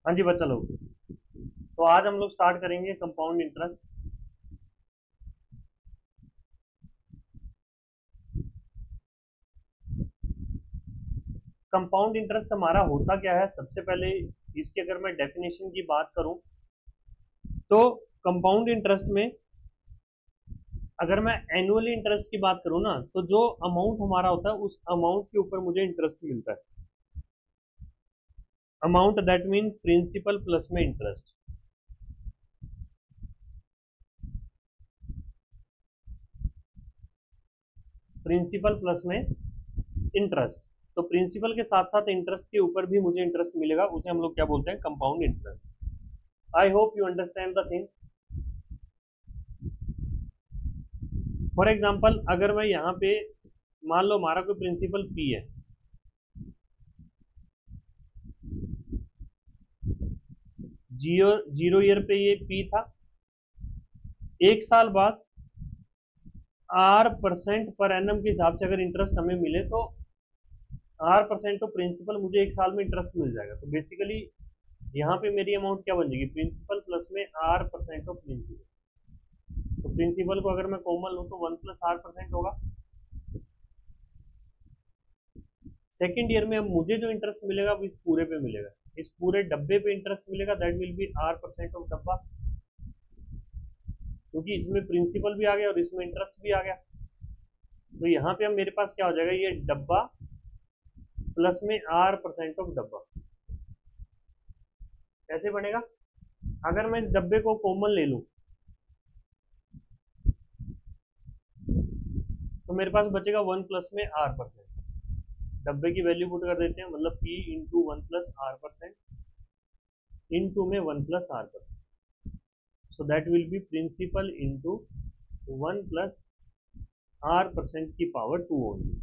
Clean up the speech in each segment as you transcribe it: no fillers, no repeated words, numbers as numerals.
हाँ जी बच्चा लोग, तो आज हम लोग स्टार्ट करेंगे कंपाउंड इंटरेस्ट। कंपाउंड इंटरेस्ट हमारा होता क्या है? सबसे पहले इसकी अगर मैं डेफिनेशन की बात करूं तो कंपाउंड इंटरेस्ट में अगर मैं एनुअली इंटरेस्ट की बात करूं ना, तो जो अमाउंट हमारा होता है उस अमाउंट के ऊपर मुझे इंटरेस्ट मिलता है। Amount that mean principal plus में इंटरेस्ट। प्रिंसिपल प्लस में इंटरेस्ट, तो प्रिंसिपल के साथ साथ इंटरेस्ट के ऊपर भी मुझे इंटरेस्ट मिलेगा, उसे हम लोग क्या बोलते हैं? Compound interest. I hope you understand the thing. For example, अगर मैं यहाँ पे मान लो हमारा कोई प्रिंसिपल पी है, जीरो ईयर पे ये पी था। एक साल बाद R% पर एनम के हिसाब से अगर इंटरेस्ट हमें मिले तो R% ऑफ प्रिंसिपल मुझे एक साल में इंटरेस्ट मिल जाएगा। तो बेसिकली यहाँ पे मेरी अमाउंट क्या बन जाएगी? प्रिंसिपल प्लस में R% ऑफ प्रिंसिपल। तो प्रिंसिपल को अगर मैं कॉमन लूँ तो 1 प्लस R% होगा। सेकेंड ईयर में अब मुझे जो इंटरेस्ट मिलेगा वो इस पूरे पे मिलेगा, इस पूरे डब्बे पे इंटरेस्ट मिलेगा, that will B R% of डब्बा, क्योंकि इसमें प्रिंसिपल भी आ गया और इसमें इंटरेस्ट भी आ गया। तो यहाँ पे अब मेरे पास क्या हो जाएगा? ये डब्बा प्लस में R% ऑफ डब्बा। कैसे बनेगा? अगर मैं इस डब्बे को कॉमन ले लूं तो मेरे पास बचेगा 1 प्लस में R%। डब्बे की वैल्यू पुट कर देते हैं, मतलब P into 1 plus R% into में 1 plus R%। So that will be principal into 1 plus R% की power 2 only.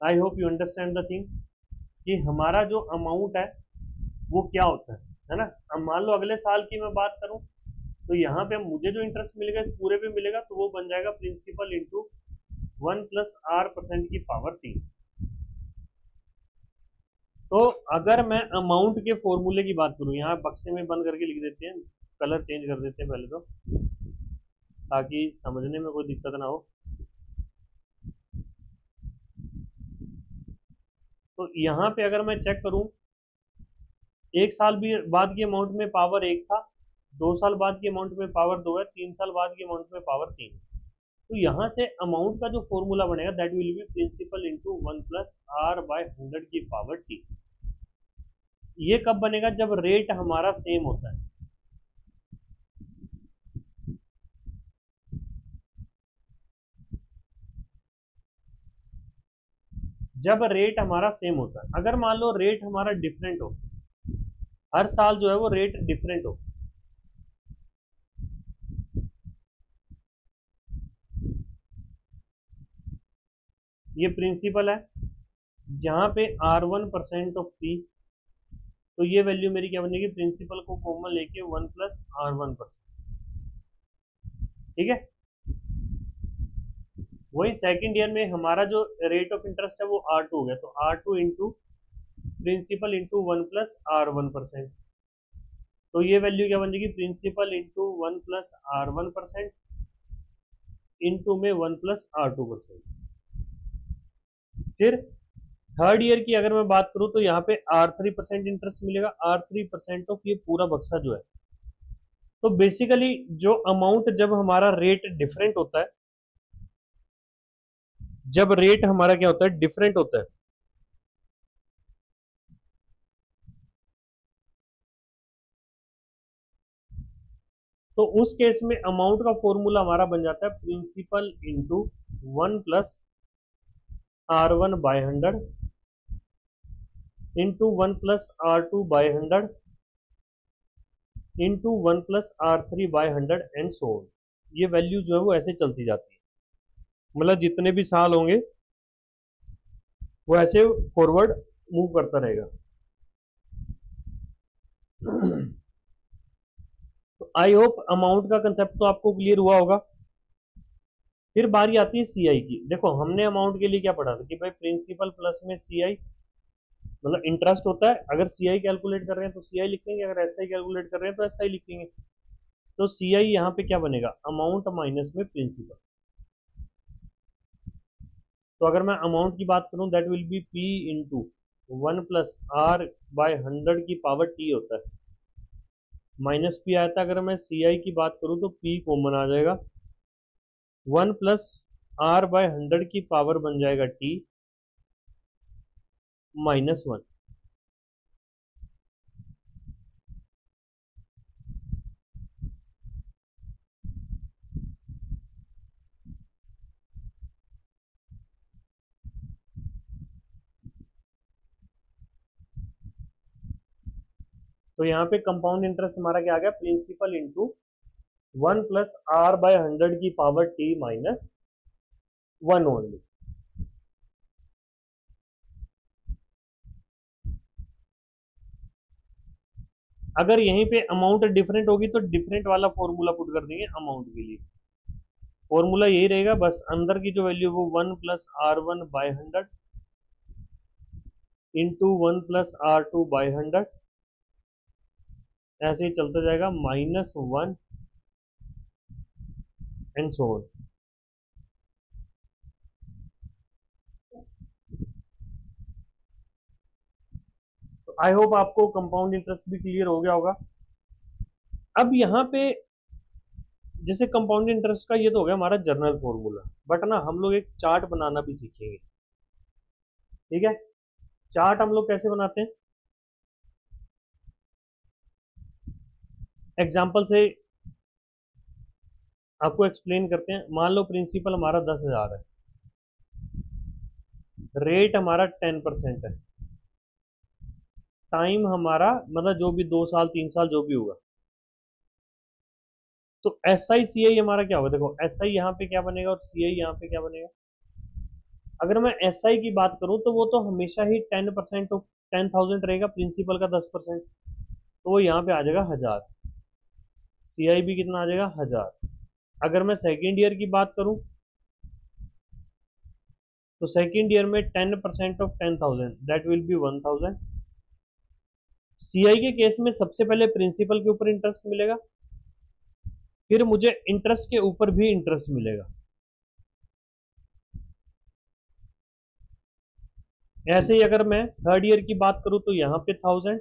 I hope you understand the thing कि हमारा जो अमाउंट है वो क्या होता है ना। अब मान लो अगले साल की मैं बात करूं तो यहाँ पे मुझे जो इंटरेस्ट मिलेगा इस पूरे पे मिलेगा, तो वो बन जाएगा प्रिंसिपल इंटू 1 प्लस R% की पावर 3। तो अगर मैं अमाउंट के फॉर्मूले की बात करूं, यहाँ बक्से में बंद करके लिख देते हैं, कलर चेंज कर देते हैं पहले तो, ताकि समझने में कोई दिक्कत ना हो। तो यहाँ पे अगर मैं चेक करूं, एक साल भी बाद की अमाउंट में पावर 1 था, 2 साल बाद की अमाउंट में पावर 2 है, 3 साल बाद की अमाउंट में पावर 3 है। तो यहाँ से अमाउंट का जो फॉर्मूला बनेगा that will be principal into 1 plus R/100 की पावर T। ये कब बनेगा? जब रेट हमारा सेम होता है। जब रेट हमारा सेम होता है। अगर मान लो रेट हमारा डिफरेंट हो, हर साल जो है वो रेट डिफरेंट हो, ये प्रिंसिपल है, यहाँ पे R1% ऑफ P, तो ये वैल्यू मेरी क्या बनेगी? प्रिंसिपल को कॉमन लेके 1 प्लस R1%। ठीक है। वही सेकेंड ईयर में हमारा जो रेट ऑफ इंटरेस्ट है वो R2 हो गया, तो R2 into principal into 1 plus R1%। तो ये वैल्यू क्या बन जाएगी? Principal into 1 plus R1% into में 1 प्लस R2%। फिर थर्ड ईयर की अगर मैं बात करूं तो यहाँ पे R3% इंटरेस्ट मिलेगा, R3% ऑफ ये पूरा बक्सा जो है। तो बेसिकली जो अमाउंट जब हमारा रेट डिफरेंट होता है, जब रेट हमारा क्या होता है? डिफरेंट होता है, तो उस केस में अमाउंट का फॉर्मूला हमारा बन जाता है principal into 1 plus R1/100 into 1 plus R2/100 into 1 plus R3/100 and so on. ये वैल्यू जो है वो ऐसे चलती जाती है, मतलब जितने भी साल होंगे वो ऐसे फॉरवर्ड मूव करता रहेगा। तो आई होप अमाउंट का कंसेप्ट तो आपको क्लियर हुआ होगा। फिर बारी आती है सीआई की। देखो हमने अमाउंट के लिए क्या पढ़ा था कि भाई प्रिंसिपल प्लस में सीआई, मतलब इंटरेस्ट होता है, अगर सी आई कैलकुलेट कर रहे हैं तो सी आई लिखेंगे, अगर एस आई कैलकुलेट कर रहे हैं तो एस आई लिखेंगे। तो सी आई यहाँ पे क्या बनेगा, अमाउंट माइनस में प्रिंसिपल। तो अगर मैं अमाउंट की बात करूं that will B P into 1+r/100 की पावर टी होता है, माइनस पी आया था। अगर मैं सी आई की बात करूं तो पी कॉमन आ जाएगा, 1+r/100 की पावर बन जाएगा टी -1। तो यहाँ पे कंपाउंड इंटरेस्ट हमारा क्या आ गया, प्रिंसिपल इंटू 1+r/100 की पावर टी -1 ओनली। अगर यहीं पे अमाउंट डिफरेंट होगी तो डिफरेंट वाला फॉर्मूला पुट कर देंगे अमाउंट के लिए। फॉर्मूला यही रहेगा, बस अंदर की जो वैल्यू वो 1+r1/100 इंटू 1+r2/100 ऐसे ही चलता जाएगा, -1 एंड सो ऑन। तो आई होप आपको कंपाउंड इंटरेस्ट भी क्लियर हो गया होगा। अब यहाँ पे जैसे कंपाउंड इंटरेस्ट का ये तो हो गया हमारा जनरल फॉर्मूला, बट ना हम लोग एक चार्ट बनाना भी सीखेंगे, ठीक है। चार्ट हम लोग कैसे बनाते हैं, एग्जाम्पल से आपको एक्सप्लेन करते हैं। मान लो प्रिंसिपल हमारा 10,000 है, रेट हमारा 10% है, टाइम हमारा मतलब जो भी 2 साल 3 साल जो भी होगा। तो एस आई सी आई हमारा क्या होगा, देखो एस आई यहाँ पे क्या बनेगा और सी आई यहाँ पे क्या बनेगा। अगर मैं एस आई की बात करूं तो वो तो हमेशा ही 10% ऑफ 10,000 रहेगा, प्रिंसिपल का 10%, तो वो यहाँ पे आ जाएगा 1000। सी आई भी कितना आ जाएगा, 1000। अगर मैं सेकेंड ईयर की बात करूं तो सेकेंड ईयर में 10% of 10,000 that will B 1000। CI के केस में सबसे पहले प्रिंसिपल के ऊपर इंटरेस्ट मिलेगा, फिर मुझे इंटरेस्ट के ऊपर भी इंटरेस्ट मिलेगा। ऐसे ही अगर मैं थर्ड ईयर की बात करूं तो यहां पे 1000,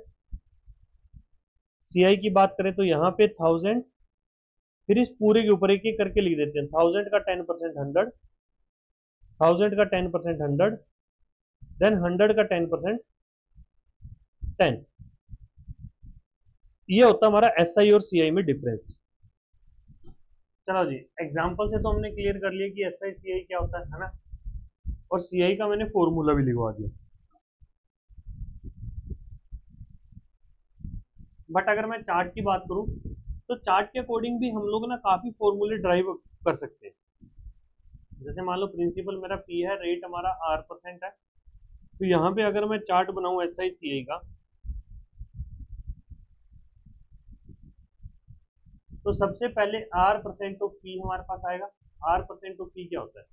सीआई की बात करें तो यहां पे 1000, फिर इस पूरे के ऊपर एक एक करके लिख देते हैं। 1000 का 10% 100, 1000 का 10% 100, देन 100 का 10% 10। ये होता हमारा एसआई और सीआई में डिफरेंस। चलो जी, एग्जांपल से तो हमने क्लियर कर लिया कि एसआई सीआई क्या होता है ना, और सीआई का मैंने फॉर्मूला भी लिखवा दिया। बट अगर मैं चार्ट की बात करूं तो चार्ट के अकॉर्डिंग भी हम लोग ना काफी फॉर्मूले ड्राइव कर सकते हैं। जैसे मान लो प्रिंसिपल मेरा पी है, रेट हमारा r% है, तो यहाँ पे अगर मैं चार्ट बनाऊं एस आई सी आई का, तो सबसे पहले r% ऑफ पी हमारे पास आएगा। r% ऑफ पी क्या होता है,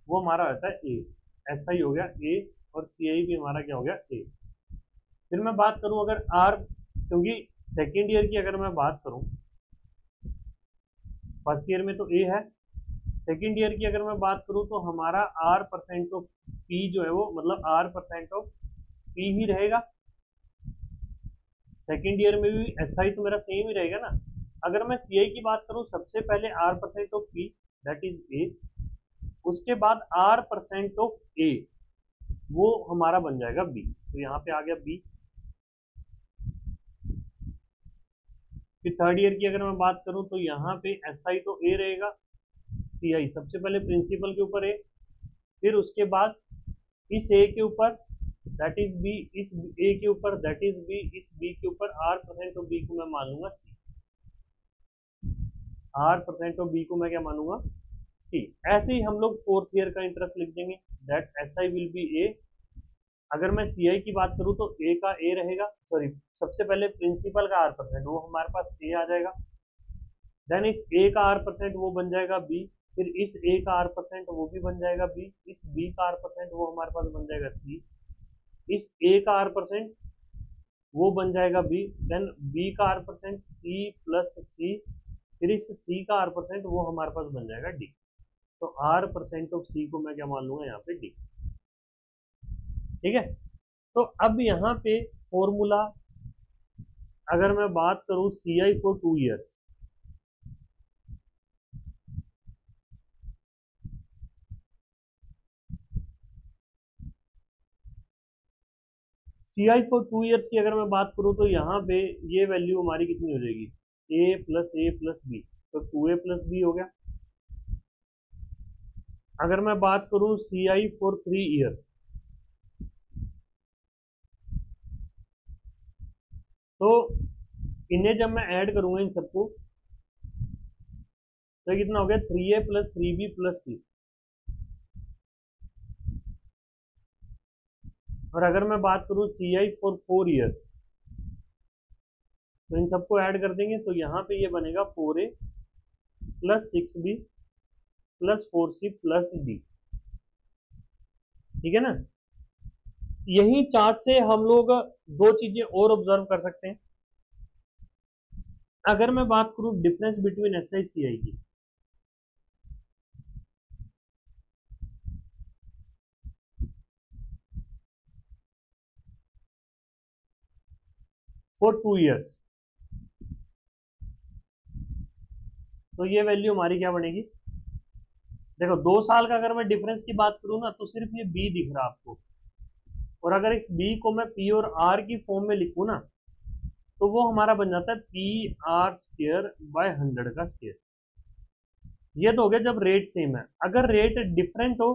वो हमारा होता है ए, एस आई हो गया ए और सी आई भी हमारा क्या हो गया ए। फिर मैं बात करूं अगर आर, क्योंकि सेकेंड ईयर की अगर मैं बात करूं, फर्स्ट ईयर में तो ए है, सेकेंड ईयर की अगर मैं बात करूं तो हमारा r% ऑफ पी जो है वो मतलब r% ऑफ पी ही रहेगा। सेकेंड ईयर में भी एस आई तो मेरा सेम ही रहेगा ना। अगर मैं सी आई की बात करूं, सबसे पहले r% of P that is a, उसके बाद r% ऑफ ए वो हमारा बन जाएगा बी, तो यहाँ पे आ गया बी। फिर थर्ड ईयर की अगर मैं बात करूं तो यहाँ पे एस आई तो ए रहेगा, सी आई सबसे पहले प्रिंसिपल के ऊपर ए, फिर उसके बाद इस ए के ऊपर दैट इज बी, इस ए के ऊपर दैट इज बी, इस बी के ऊपर r% ऑफ बी को मैं मान लूंगा सी, r% ऑफ बी को मैं क्या मानूंगा सी। ऐसे ही हम लोग फोर्थ ईयर का इंटरेस्ट लिख देंगे that S I will be A. अगर मैं सी आई की बात करूं तो ए का ए रहेगा, सॉरी सबसे पहले प्रिंसिपल का r% वो हमारे पास ए आ जाएगा, देन इस ए का r% वो बन जाएगा बी, फिर इस ए का r% वो भी बन जाएगा बी, इस बी का r% वो हमारे पास बन जाएगा सी, इस ए का आर परसेंट वो बन जाएगा बी, देन बी का आर परसेंट सी प्लस सी, फिर इस सी का आर परसेंट वो हमारे पास बन जाएगा डी। तो आर परसेंट ऑफ सी को मैं क्या मान लूंगा यहाँ पे डी। ठीक है, तो अब यहाँ पे फॉर्मूला अगर मैं बात करूं C I for 2 years, C I for 2 years की अगर मैं बात करूं तो यहाँ पे ये वैल्यू हमारी कितनी हो जाएगी, ए प्लस बी, तो 2a प्लस बी हो गया। अगर मैं बात करूं सी आई फॉर 3 ईयर्स, तो इन्हें जब मैं ऐड करूंगा इन सबको तो कितना हो गया, 3a प्लस 3b प्लस सी। और अगर मैं बात करूं सी आई फॉर 4 ईयर्स, तो इन सबको ऐड कर देंगे तो यहाँ पे ये बनेगा 4a plus 6b plus 4c plus D. ठीक है ना, यही चार्ट से हम लोग दो चीजें और ऑब्जर्व कर सकते हैं। अगर मैं बात करूं डिफरेंस बिटवीन एस आई सी आई की, फॉर 2 ईयर्स, तो ये वैल्यू हमारी क्या बनेगी, देखो 2 साल का अगर मैं डिफरेंस की बात करूं ना तो सिर्फ ये बी दिख रहा है आपको, और अगर इस बी को मैं पी और आर की फॉर्म में लिखूं ना तो वो हमारा बन जाता है पी आर स्क्वायर बाय 100 का स्क्वायर। ये तो हो गया जब रेट सेम है। अगर रेट डिफरेंट हो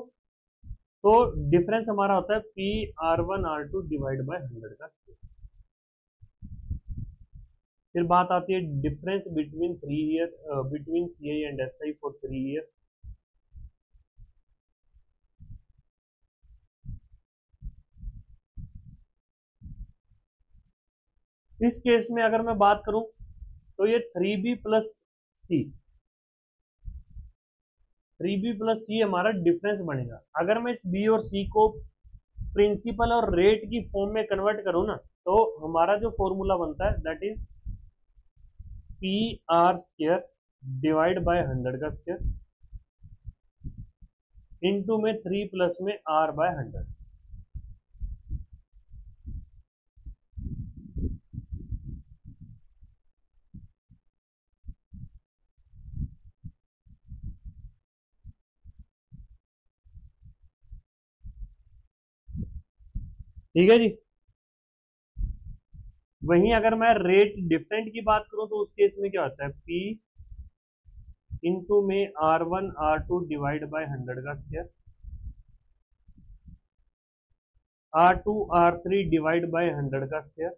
तो डिफरेंस हमारा होता है P R one R two divide by 100 का स्क्वायर। फिर बात आती है difference between 3 year between C I and S I for 3 year. इस केस में अगर मैं बात करूं तो ये 3b प्लस सी, 3b प्लस सी हमारा डिफरेंस बनेगा। अगर मैं इस बी और सी को प्रिंसिपल और रेट की फॉर्म में कन्वर्ट करूं ना तो हमारा जो फॉर्मूला बनता है that is P R square divide by 100 का स्क्वायर इनटू में 3 प्लस में आर बाय 100। ठीक है जी। वहीं अगर मैं रेट डिफरेंट की बात करूं तो उस केस में क्या होता है, पी इंटू में R one R two divide by 100 का square, R two R three divide by 100 का square,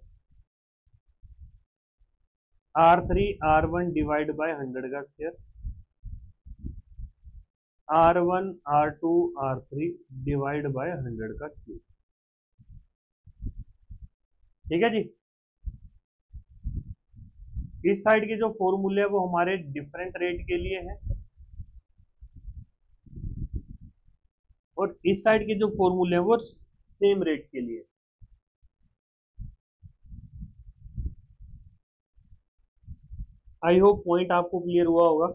R three R one divide by 100 का square, R one R two R three divide by 100 का cube. ठीक है जी। इस side के जो फॉर्मूले है वो हमारे डिफरेंट रेट के लिए है, और इस साइड के जो फॉर्मूले हैं वो सेम रेट के लिए। आई होप पॉइंट आपको क्लियर हुआ होगा।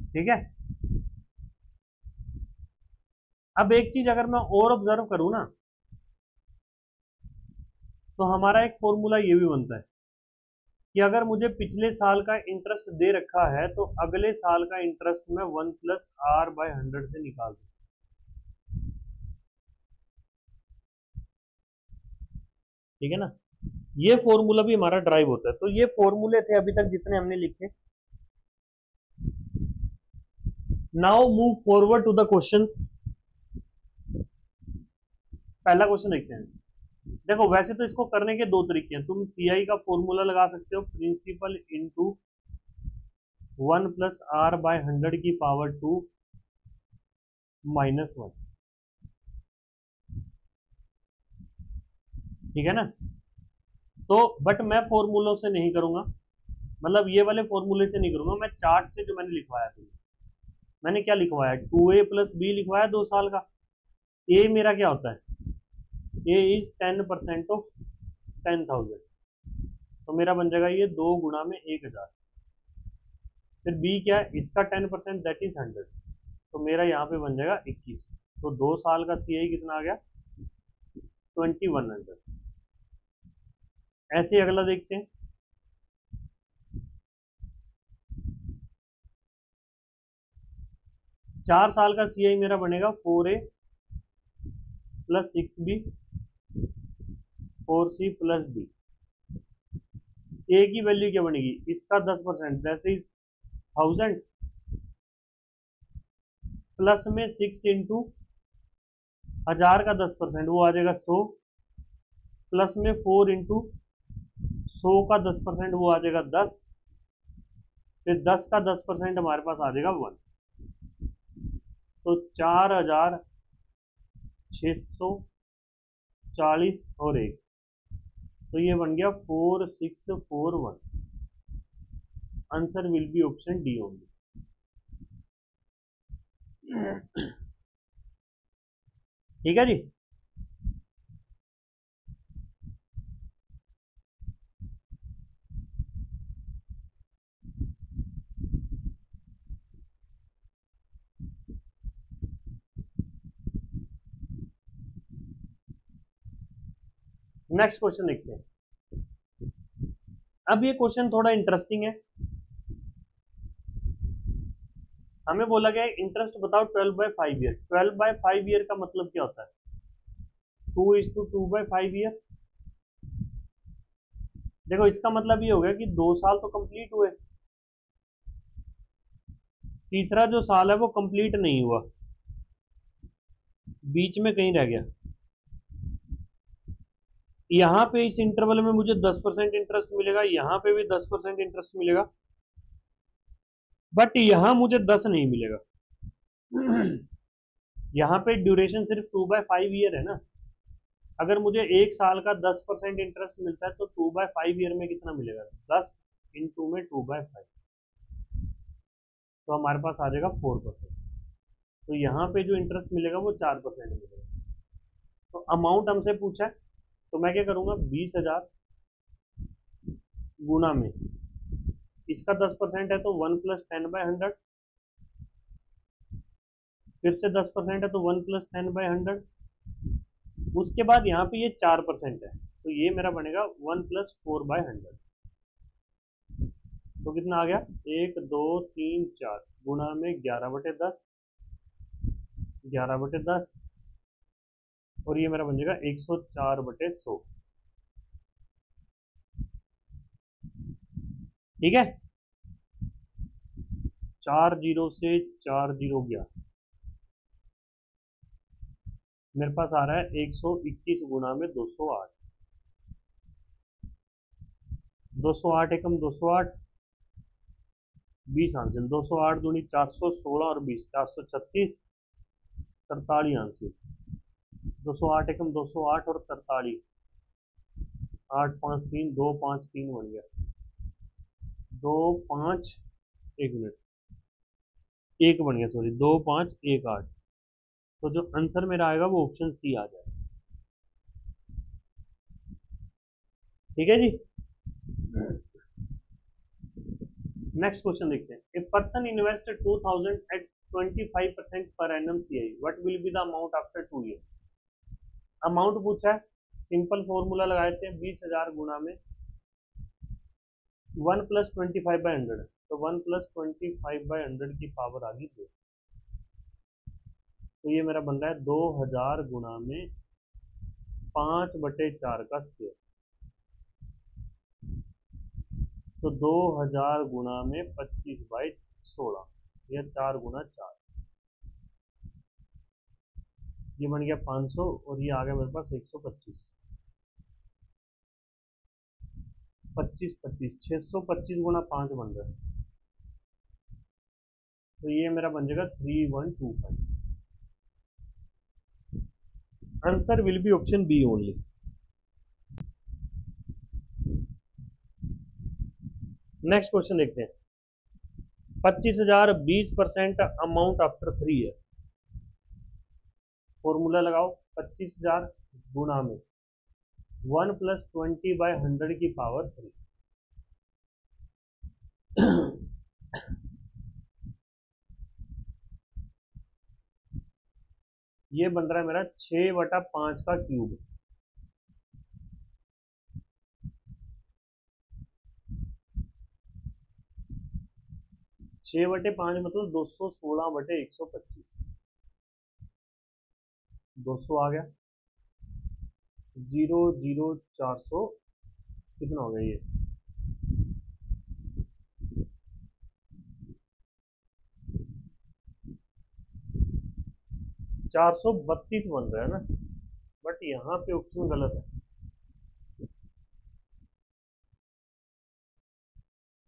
ठीक है, अब एक चीज अगर मैं और ऑब्जर्व करूं ना तो हमारा एक फॉर्मूला ये भी बनता है कि अगर मुझे पिछले साल का इंटरेस्ट दे रखा है तो अगले साल का इंटरेस्ट मैं 1 प्लस आर बाय 100 से निकाल दूं। ठीक है ना, ये फॉर्मूला भी हमारा ड्राइव होता है। तो ये फॉर्मूले थे अभी तक जितने हमने लिखे। Now move forward to the questions. पहला क्वेश्चन देखते हैं। देखो वैसे तो इसको करने के दो तरीके हैं, तुम सी आई का फॉर्मूला लगा सकते हो principal into 1 plus R by 100 की पावर 2 माइनस 1। ठीक है ना, तो बट मैं फॉर्मूलों से नहीं करूंगा, मतलब ये वाले फॉर्मूले से नहीं करूंगा, मैं चार्ट से जो मैंने लिखवाया था, मैंने क्या लिखवाया, 2a प्लस बी लिखवाया 2 साल का। ए मेरा क्या होता है, ए इज 10% ऑफ 10,000, तो मेरा बन जाएगा ये 2 गुना में 1,000। फिर बी क्या है, इसका 10% दैट इज 100, तो मेरा यहाँ पे बन जाएगा 21। तो 2 साल का सी आई कितना आ गया, 2100। ऐसे ही अगला देखते हैं। चार साल का सी आई मेरा बनेगा 4a plus 6b 4c plus D. ए की वैल्यू क्या बनेगी, इसका 10% दैट इज 1000 प्लस में 6 इंटू 1000 का 10% वो आ जाएगा 100, प्लस में 4 इंटू 100 का 10% वो आ जाएगा 10, फिर 10 का 10% हमारे पास आ जाएगा 1, तो 4640 और 1, तो ये बन गया 4641। Answer will be option D only. ठीक है जी। नेक्स्ट क्वेश्चन देखते हैं। अब ये क्वेश्चन थोड़ा इंटरेस्टिंग है। हमें बोला गया है इंटरेस्ट बताओ 12/5 ईयर। 12/5 ईयर का मतलब क्या होता है, 2:2/5 ईयर। देखो इसका मतलब ये हो गया कि 2 साल तो कंप्लीट हुए, तीसरा जो साल है वो कंप्लीट नहीं हुआ, बीच में कहीं रह गया। यहां पे इस इंटरवल में मुझे 10% इंटरेस्ट मिलेगा, यहां पे भी 10% इंटरेस्ट मिलेगा, बट यहां मुझे 10 नहीं मिलेगा। यहां पे ड्यूरेशन सिर्फ 2/5 ईयर है ना। अगर मुझे 1 साल का 10% इंटरेस्ट मिलता है तो 2/5 ईयर में कितना मिलेगा, 10 इंटू में 2/5, तो हमारे पास आ जाएगा 4%। तो यहाँ पे जो इंटरेस्ट मिलेगा वो 4% मिलेगा। तो अमाउंट हमसे पूछा है, तो मैं क्या करूँगा, 20,000 गुना में इसका 10% है तो 1 + 10/100, फिर से 10% है तो 1 + 10/100, उसके बाद यहाँ पे ये 4% है तो ये मेरा बनेगा 1 + 4/100। तो कितना आ गया, 1 2 3 4 गुना में 11/10, 11/10, और ये मेरा बन जाएगा 104/100। ठीक है, 4 जीरो से 4 जीरो गया, मेरे पास आ रहा है 121 गुना में 208, 208 एकम 208, 20 हासिल, 208 दूनी 416 और 20 436, 43 हासिल, 208 एकम 208 और 43, 8 5 3 2 5 3 बन गया, 2 5 1 मिनट, 1 बन गया, सॉरी 2 5 1 8। तो जो आंसर मेरा आएगा वो ऑप्शन सी आ जाएगा। ठीक है जी। नेक्स्ट क्वेश्चन देखते हैं। If person invest 2000 at 25% per annum CI, what will be the amount after 2 year. Amount पूछा है, सिंपल फॉर्मूला लगाए थे, 20,000 गुना में 1 + 25/100, तो 1 + 25/100 की पावर आ गई 2, तो ये मेरा बन रहा है 2000 गुना में 5/4 का स्क्वायर, तो 2000 गुना में 25/16 या 4 गुना 4, ये बन गया 500 और ये आ गया मेरे पास 125, 25 25 625 गुना 5 बन रहा है, तो ये मेरा बन जाएगा 3125। Answer will be option B only. Next question देखते हैं। 25,000 20% अमाउंट आफ्टर 3 ईयर। फॉर्मूला लगाओ। 25,000 गुणा में 1 + 20/100 की पावर 3। ये बन रहा है मेरा 6/5 का क्यूब। छः बटे पाँच मतलब 216/125। 200 आ गया। 0 0 400 कितना हो गया ये? 432 बन रहा है ना, बट यहाँ पे ऑप्शन गलत है।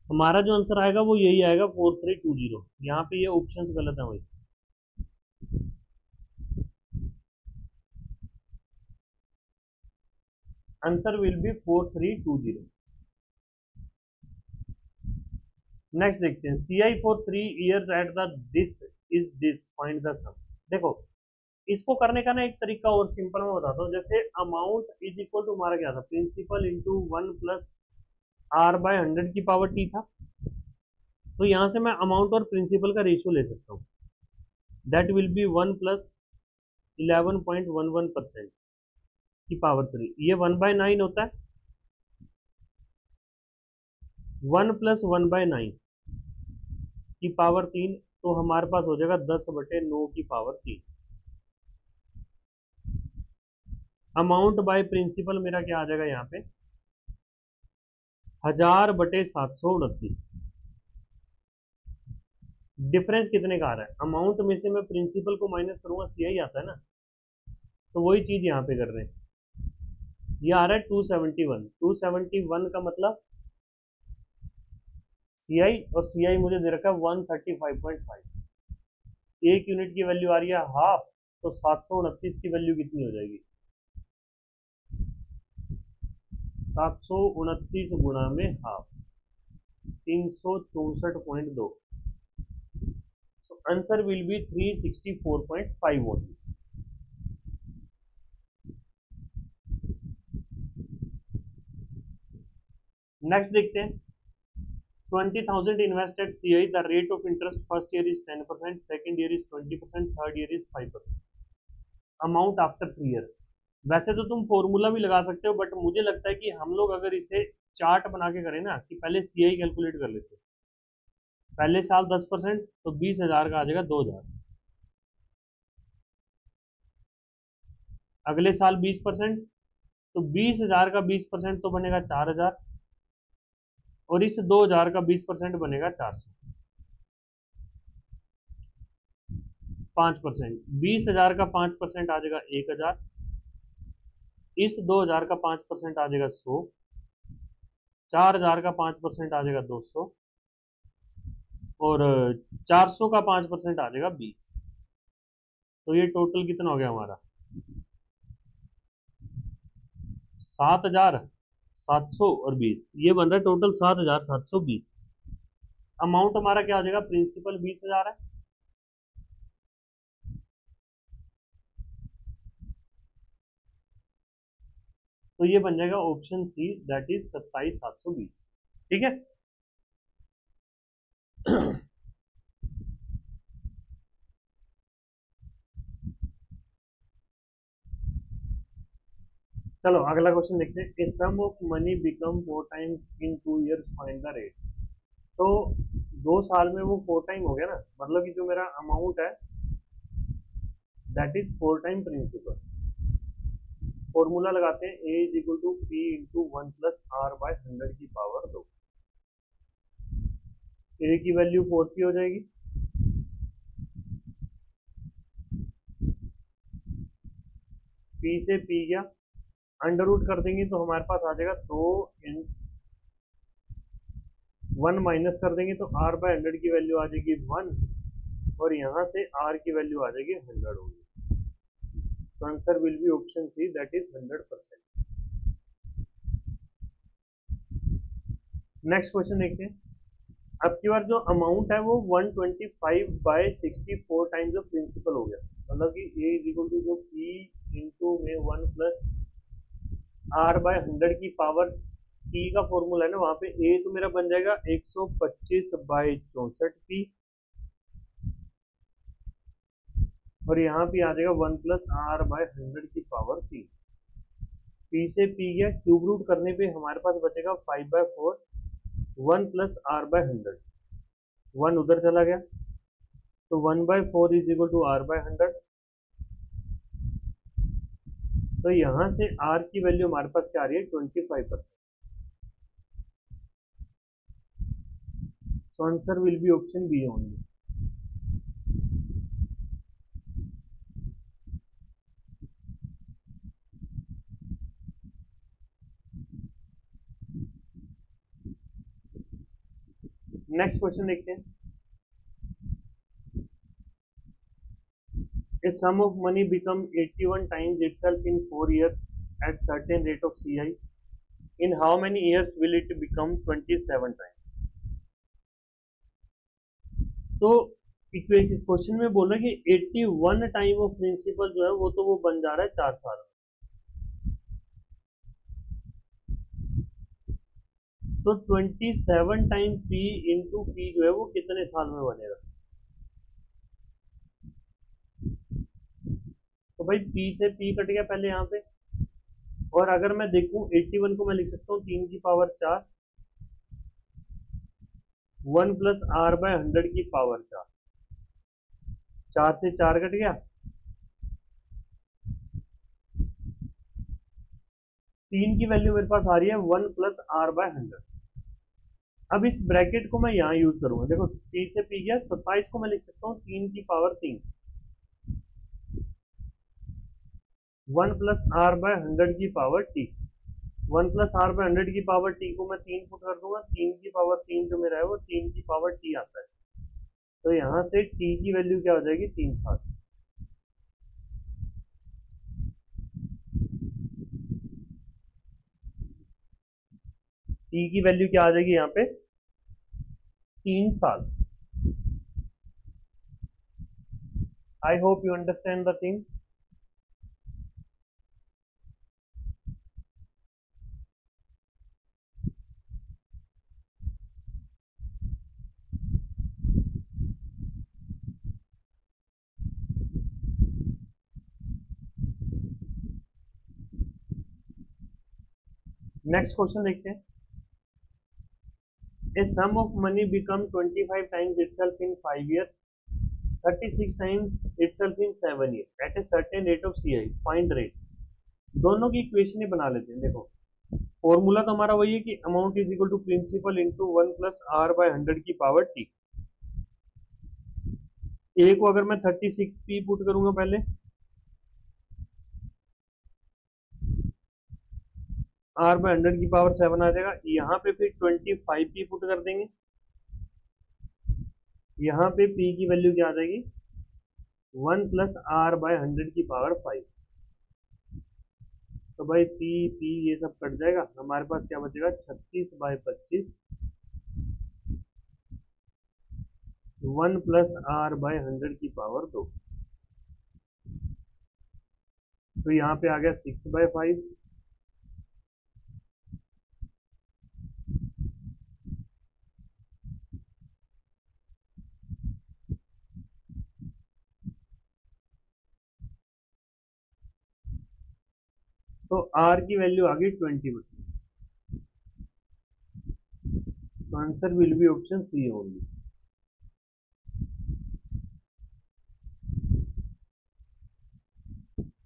हमारा जो आंसर आएगा वो यही आएगा 4320। यहाँ पे ये ऑप्शंस गलत है भाई। Answer will B 4320। नेक्स्ट देखते हैं। CI for 3 years at the this is this, find the sum. देखो इसको करने का ना एक तरीका और सिंपल मैं बताता हूँ। जैसे अमाउंट इज इक्वल टू हमारा क्या था, प्रिंसिपल इंटू 1 + R/100 की पावर t था। तो यहाँ से मैं अमाउंट और प्रिंसिपल का रेशियो ले सकता हूँ। दैट विल बी 1 + 11.11% की पावर 3। ये 1/9 होता है। 1 + 1/9 की पावर 3, तो हमारे पास हो जाएगा 10/9 की पावर 3। अमाउंट बाय प्रिंसिपल मेरा क्या आ जाएगा यहाँ पे, 1000/729। डिफरेंस कितने का आ रहा है? अमाउंट में से मैं प्रिंसिपल को माइनस करूंगा, सीआई आता है ना, तो वही चीज यहाँ पे कर रहे हैं। ये आ रहा है 271। 271 का मतलब सीआई, और सीआई मुझे दे रखा है 135.5। एक यूनिट की वैल्यू आ रही है हाफ, तो 729 की वैल्यू कितनी हो जाएगी? 729 गुणा में half, 364.2। Answer will B 364.5 only. Next देखते हैं। 20,000 invest eight CI, the rate of interest first year is 10%, second year is 20%, third year is 5%। Amount after 3 year. वैसे तो तुम फॉर्मूला भी लगा सकते हो, बट मुझे लगता है कि हम लोग अगर इसे चार्ट बना के करें ना, कि पहले CI कैलकुलेट कर लेते हैं। पहले साल 10%, तो 20,000 का आ जाएगा 2,000। अगले साल 20%, तो 20,000 का 20% तो बनेगा 4,000, और इस 2,000 का 20% बनेगा 400। 5%, 20,000 का 5% आ जाएगा 1,000। इस 2,000 का 5% आ जाएगा 100। 4,000 का 5% आ जाएगा 200, और 400 का 5% आ जाएगा 20। तो ये टोटल कितना हो गया हमारा? 7,700 और 20, ये बन रहा है टोटल 7,720। अमाउंट हमारा क्या आ जाएगा? प्रिंसिपल 20,000 है, तो ये बन जाएगा ऑप्शन सी, दैट इज 27,720। ठीक है। चलो अगला क्वेश्चन देखते हैं। A sum of money become 4 times in 2 years, find the rate. तो 2 साल में वो 4 टाइम हो गया ना, मतलब कि जो मेरा अमाउंट है that is 4 time principal. Formula लगाते हैं। A is equal to P into 1 + R/100 की पावर 2। ए की वैल्यू 4p हो जाएगी, पी से पी गया, अंडर रूट कर देंगे तो हमारे पास आ जाएगा 2 इन 1 माइनस कर देंगे तो R/100 की वैल्यू आ जाएगी 1, और यहाँ से R की वैल्यू आ जाएगी 100 होगी। तो answer will be option C, that is 100%। Next question देखते हैं। आपकी बार जो अमाउंट है वो 125/64 टाइम्स ऑफ प्रिंसिपल हो गया, मतलब कि ए इज इक्वल टू जो पी इंटू में 1 + r/100 की पावर पी का फॉर्मूला है ना, वहां पे ए तो मेरा बन जाएगा 125/64 पी, और यहाँ पे आ जाएगा 1 + r/100 की पावर पी। पी से पी गया, क्यूब रूट करने पे हमारे पास बचेगा 5/4, 1 + r/100, 1 उधर चला गया, तो 1/4 इज इक्वल टू r/100। तो यहाँ से r की वैल्यू हमारे पास क्या आ रही है, 25%। So answer will be option B only. Next question देखते हैं। A sum of money become 81 times itself in 4 years at certain rate of CI. In how many years will it become 27 times? तो question में बोल रहा है कि 81 time of principal जो है वो तो वो बन जा रहा है 4 साल में। तो 27 टाइम पी इंटू पी जो है वो कितने साल में बनेगा? तो भाई पी से पी कट गया पहले यहाँ पे, और अगर मैं देखूं 81 को मैं लिख सकता हूँ 3 की पावर 4, 1 + r/100 की पावर 4, 4 से 4 कट गया, 3 की वैल्यू मेरे पास आ रही है 1 + r/100। अब इस ब्रैकेट को मैं यहाँ यूज करूंगा, देखो पी से पी गया, 27 को मैं लिख सकता हूँ 3 की पावर 3, 1 + r/100 की पावर टी। 1 + r/100 की पावर टी को मैं 3 पुट कर दूंगा, 3 की पावर 3 जो मेरा है वो 3 की पावर टी आता है। तो यहाँ से टी की वैल्यू क्या हो जाएगी, 3 साल। टी की वैल्यू क्या आ जाएगी यहाँ पे, 3 साल। आई hope you understand the thing. Next question देखते हैं। A sum of money become 25 times itself in 5 years, 36 times itself in 7 years at a certain rate of CI. Find rate। दोनों की इक्वेशन ही बना लेते हैं। देखो फॉर्मूला तो हमारा वही है कि amount is equal to principal into 1 + r/100 की पावर टी। ए को अगर मैं 36p पुट करूंगा पहले, r/100 की पावर 7 आ जाएगा, यहाँ पे फिर 25p पुट कर देंगे, यहाँ पे p की वैल्यू क्या आ जाएगी, 1 + r/100 की पावर 5। तो भाई p p ये सब कट जाएगा, हमारे पास क्या बचेगा, 36/25, 1 + r/100 की पावर 2। तो यहाँ पे आ गया 6/5, तो r की वैल्यू आ गई 20%। तो answer will be option C only.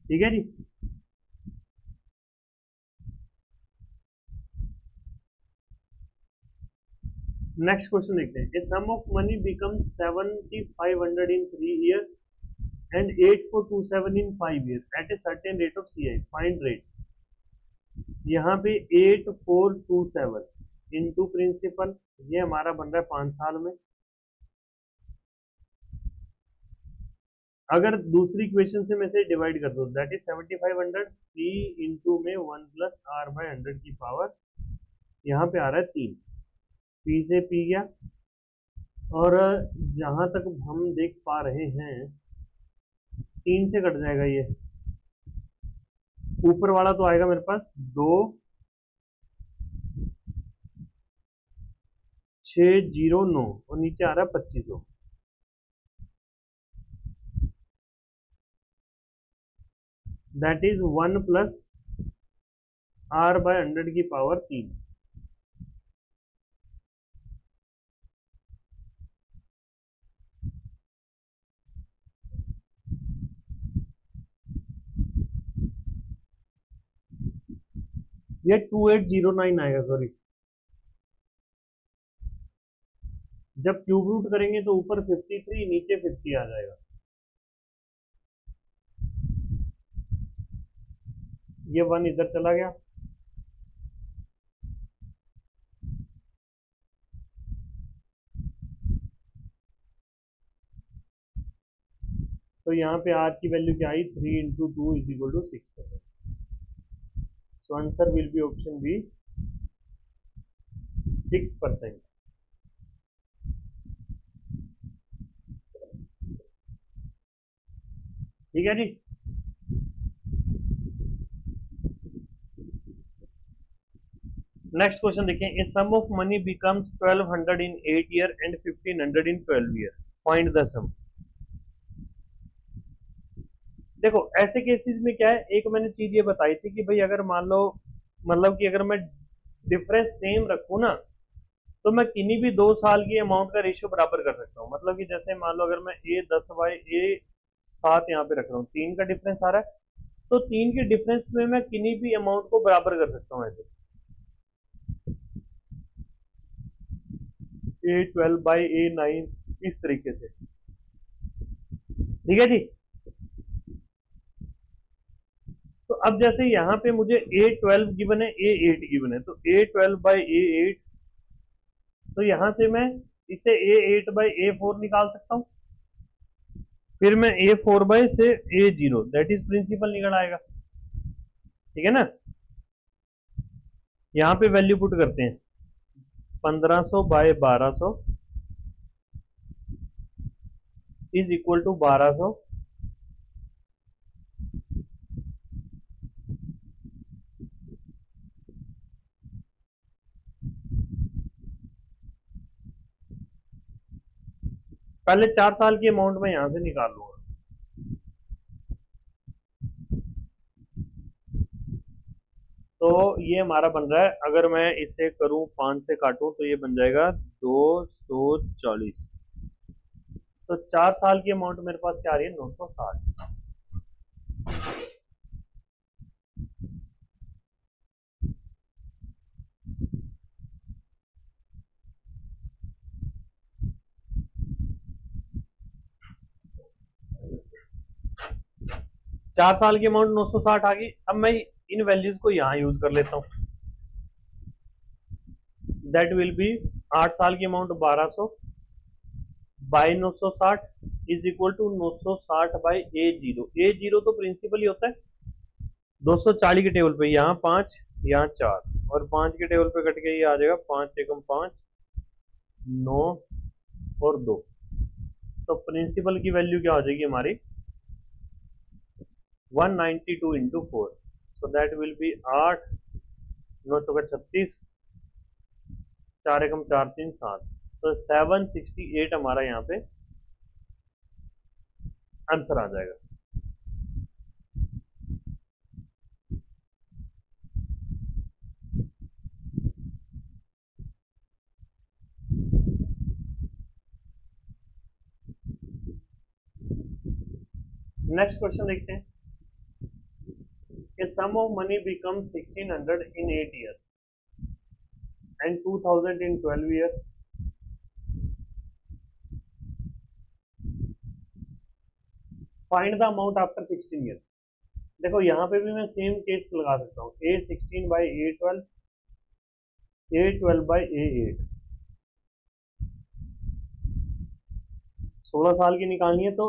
ठीक है जी। नेक्स्ट क्वेश्चन देखते हैं। A sum of money become 7500 in 3 years and 8427 in 5 years at a certain rate of CI. Find rate। यहाँ पे 8427 इंटू प्रिंसिपल, ये हमारा बन रहा है 5 साल में। अगर दूसरी क्वेश्चन से मैं से डिवाइड कर दूं, दैट इज 7500 3 इंटू में 1 + r/100 की पावर, यहाँ पे आ रहा है 3, पी से पी गया, और जहां तक हम देख पा रहे हैं 3 से कट जाएगा ये, ऊपर वाला तो आएगा मेरे पास 2609 और नीचे आ रहा है 2500। That is 1 plus R by 100 की पावर 3। ये 2809 आएगा, सॉरी। जब क्यूब रूट करेंगे तो ऊपर 53 नीचे 50 आ जाएगा। ये 1 इधर चला गया, तो यहाँ पे आर की वैल्यू क्या आई, 3 into 2 is equal to 6%। So answer will be option B 6%। ठीक है जी। नेक्स्ट क्वेश्चन देखें, a sum of money becomes 1200 in 8 year and 1500 in 12 year, find the sum. देखो ऐसे केसेस में क्या है, एक मैंने चीज ये बताई थी कि भाई अगर मान लो, मतलब कि अगर मैं डिफरेंस सेम रखूं ना, तो मैं किन्हीं भी 2 साल की अमाउंट का रेशियो बराबर कर सकता हूँ। मतलब कि जैसे मान लो अगर मैं A10 बाई A7 यहाँ पे रख रहा हूँ, 3 का डिफरेंस आ रहा है, तो 3 के डिफरेंस में मैं किन्हीं भी अमाउंट को बराबर कर सकता हूँ ऐसे। A12 बाई A9 इस तरीके से। ठीक है जी। तो अब जैसे यहाँ पे मुझे A12 गिवन है, A8 गिवन है, तो A12 बाई A8, तो यहां से मैं इसे A8 बाई A4 निकाल सकता हूं, फिर मैं A4 बाई से A0 दैट इज प्रिंसिपल निकल आएगा। ठीक है ना। यहां पे वैल्यू पुट करते हैं, 1500 बाय 1200 इज इक्वल टू 1200 पहले 4 साल की अमाउंट में यहां से निकाल लूंगा। तो ये हमारा बन रहा है, अगर मैं इसे करूं 5 से काटूं तो ये बन जाएगा 240। तो 4 साल की अमाउंट मेरे पास क्या आ रही है, 960। चार साल की अमाउंट 960 आ गई। अब मैं इन वैल्यूज को यहां यूज कर लेता हूं, दैट विल बी 8 साल की amount 1200 by 960 is equal to 960 by A0। A0 तो प्रिंसिपल ही होता है, 240 के टेबल पे यहाँ 5 यहाँ 4 और 5 के टेबल पे कट के ये आ जाएगा 5 एकम 5 9 और 2। तो प्रिंसिपल की वैल्यू क्या हो जाएगी हमारी, 192 into 4। So that will B 8 9 चौका 36 4 एकम 4 3 7। तो 768 हमारा यहाँ पे आंसर आ जाएगा। नेक्स्ट क्वेश्चन देखते हैं, a sum of money becomes 1600 in 8 years and 2000 in 12 years, find the amount after 16 year. देखो यहाँ पे भी मैं सेम केस लगा सकता हूँ, A16 by A12 A12 by A8। 16 साल की निकालनी है तो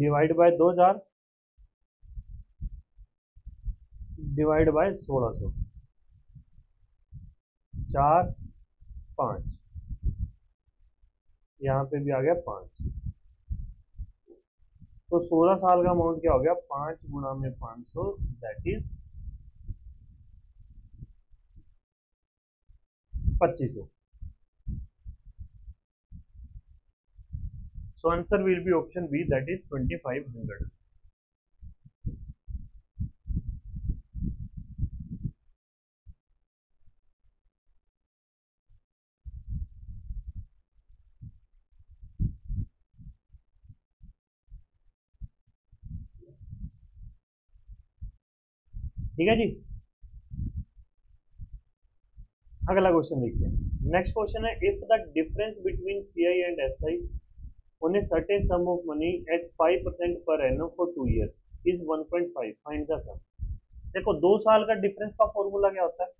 डिवाइड बाय 2000 डिवाइड बाय 1600 4 5। यहाँ पे भी आ गया 5। तो 16 साल का अमाउंट क्या हो गया, 5 गुणा में 500, that is 2500। So answer will be option B, that is 2500। ठीक है जी। अगला क्वेश्चन देखते हैं। नेक्स्ट क्वेश्चन है, if the difference between C I and S I on a certain sum of money at 5% per annum for 2 years is 1.5, find the sum. देखो 2 साल का डिफरेंस का फॉर्मूला क्या होता है,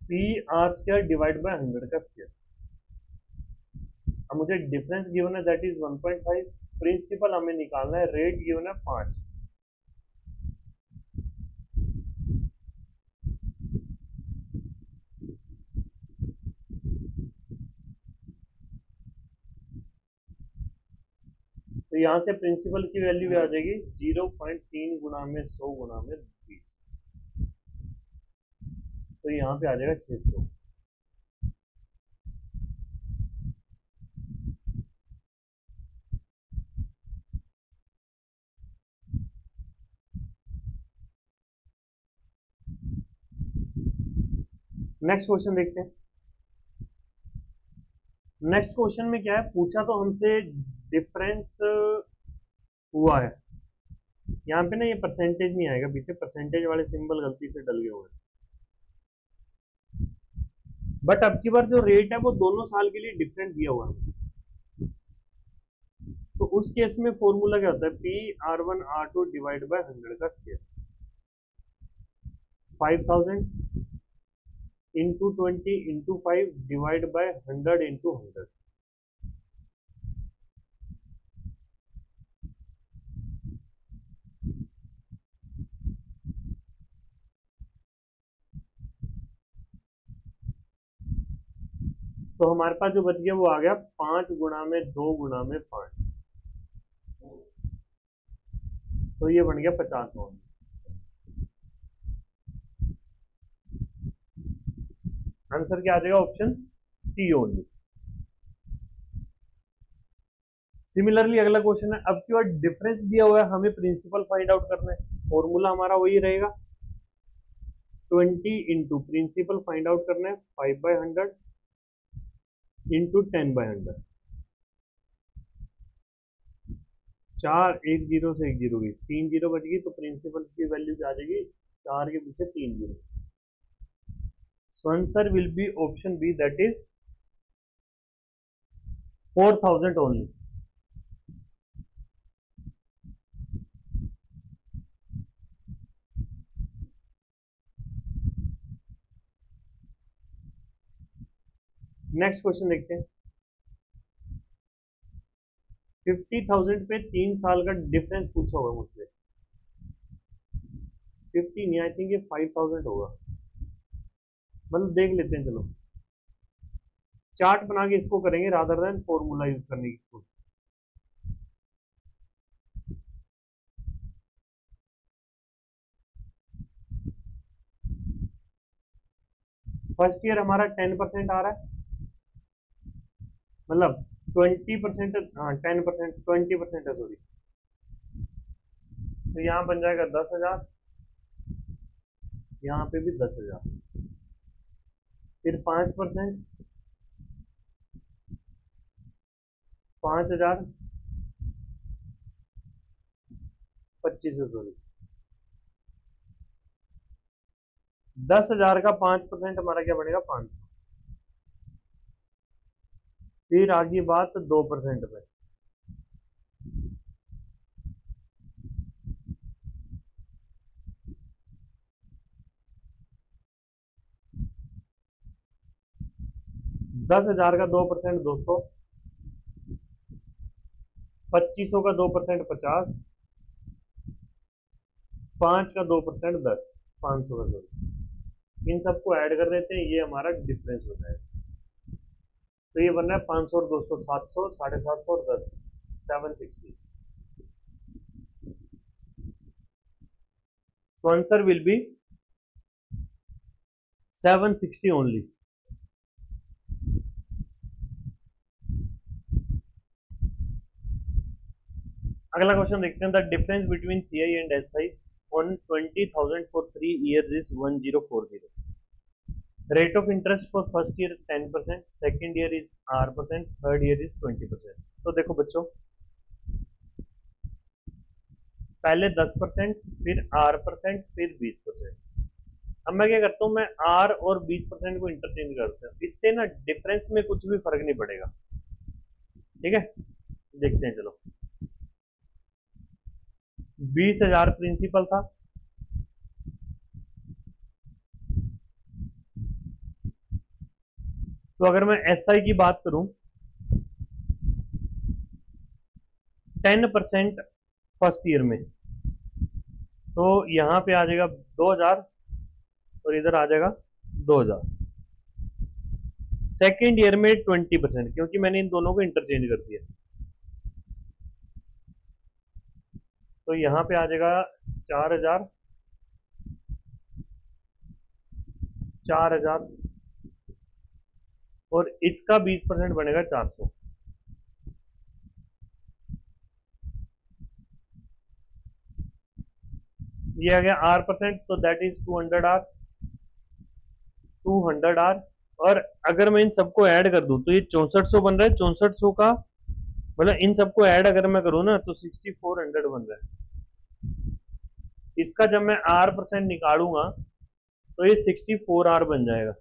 P are square divide by 100 का square. अब मुझे डिफरेंस गिवन है दैट इज 1.5, प्रिंसिपल हमें निकालना है, रेट गिवन है 5। तो यहाँ से प्रिंसिपल की वैल्यू आ जाएगी 0.3 गुना में 100 गुना में 20, तो यहाँ पे आ जाएगा 600। नेक्स्ट क्वेश्चन देखते हैं। नेक्स्ट क्वेश्चन में क्या है, पूछा तो हमसे डिफरेंस हुआ है। यहाँ पे ना ये परसेंटेज नहीं आएगा, पीछे परसेंटेज वाले सिंबल गलती से डल गए हुए हैं। बट अब की बार जो रेट है वो दोनों साल के लिए डिफरेंट दिया हुआ है। तो उस केस में फॉर्मूला क्या होता है, P R one R two divide by 100 का square, 5000 into 20 into 5 divide by 100 into 100। तो हमारे पास जो बच गया वो आ गया 5 गुणा में 2 गुणा में 5, तो ये बन गया 50 ओनली। आंसर क्या आ जाएगा, ऑप्शन सी ओनली। सिमिलरली अगला क्वेश्चन है, अब की बार डिफरेंस दिया हुआ है, हमें प्रिंसिपल फाइंड आउट करना है। फॉर्मूला हमारा वही रहेगा, 20 इंटू प्रिंसिपल फाइंड आउट करना है 5/100 इंटू 10/100। 4 एक जीरो से एक जीरो गई, 3 जीरो बच गई, तो प्रिंसिपल की वैल्यू आ जाएगी 4 के पीछे 3 zero. So answer will be option B, that is 4000 only. Next question देखते हैं। 50,000 पे 3 साल का डिफरेंस पूछा होगा मुझसे। 50 नहीं, आई थिंक ये 5000 होगा, मतलब देख लेते हैं। चलो चार्ट बना के इसको करेंगे रादर देन फॉर्मूला यूज करने की कोशिश। फर्स्ट ईयर हमारा 10% आ रहा है, मतलब 20%, हाँ 10%, 20% है सॉरी। तो यहाँ बन जाएगा 10,000, यहाँ पे भी 10,000, फिर 5%, 5,000, 2500 सॉरी, 10,000 का 5% हमारा क्या बनेगा, 500। फिर आगे बात 2% पे, दस हजार का 2% 200, 2500 का 2% 50, 5 का 2% 10, 500 का 2। इन सबको ऐड कर देते हैं, ये हमारा डिफरेंस होता है। तो ये बन रहा है 500 और 200 700, 750 और 10 760. So answer will be 760 only. अगला क्वेश्चन देखते हैं. The difference between CI and SI on 20,000 for 3 years is 1040. Rate of interest for first year 10%, second year is R%, third year is 20%. तो देखो बच्चों, पहले 10%, फिर R%, फिर 20%. अब मैं क्या करता हूँ, मैं R और 20% को इंटरचेंज करता हूँ. इससे ना डिफरेंस में कुछ भी फर्क नहीं पड़ेगा. ठीक है, देखते हैं. चलो, 20,000 प्रिंसिपल था, तो अगर मैं एसआई की बात करूं, 10% फर्स्ट ईयर में, तो यहां पे आ जाएगा 2,000 और इधर आ जाएगा 2,000. सेकेंड ईयर में 20%, क्योंकि मैंने इन दोनों को इंटरचेंज कर दिया, तो यहां पे आ जाएगा 4,000, 4,000 और इसका 20% बनेगा 400. ये आ गया R%, तो दैट इज 200R, 200R. और अगर मैं इन सबको ऐड कर दूं तो ये 6400 बन रहा है. 6400 का मतलब इन सबको ऐड अगर मैं करूं ना तो 6400 बन रहा है. इसका जब मैं R% निकालूंगा तो ये 64R बन जाएगा.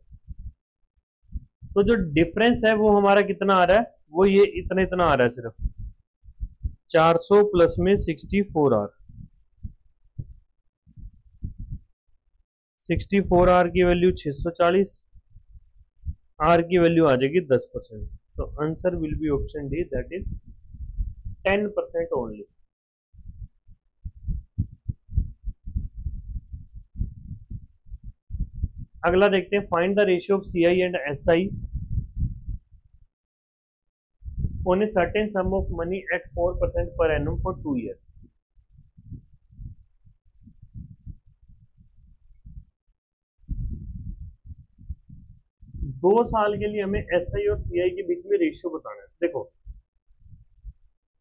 तो जो डिफरेंस है वो हमारा कितना आ रहा है, वो ये इतना इतना आ रहा है, सिर्फ 400 प्लस में 64R. 64R की वैल्यू 640, R की वैल्यू आ जाएगी 10%. तो answer will be option D, that is 10% only. अगला देखते हैं. Find the ratio of CI and SI on a certain sum of money at 4% per annum for 2 years. दो साल के लिए हमें एसआई और सीआई के बीच में रेशियो बताना है. देखो,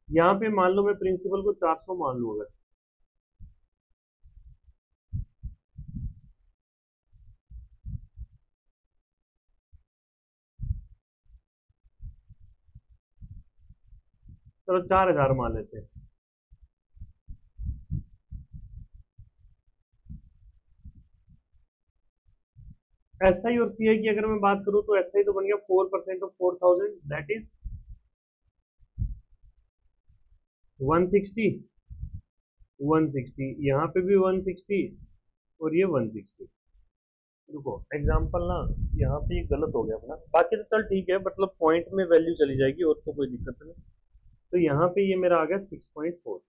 यहां पे मान लो मैं प्रिंसिपल को 400 मान लू. अगर चलो 4,000 मान लेते हैं. एसआई और सीआई की अगर मैं बात करूं तो एसआई तो बन गया 4% ऑफ 4,000, दैट इज 160. 160 यहाँ पे भी 160 और ये 160. रुको, एग्जाम्पल ना यहाँ पे ये गलत हो गया अपना. बाकी तो चल ठीक है, मतलब पॉइंट में वैल्यू चली जाएगी और तो कोई दिक्कत नहीं. तो यहाँ पे ये मेरा आ गया 6.4.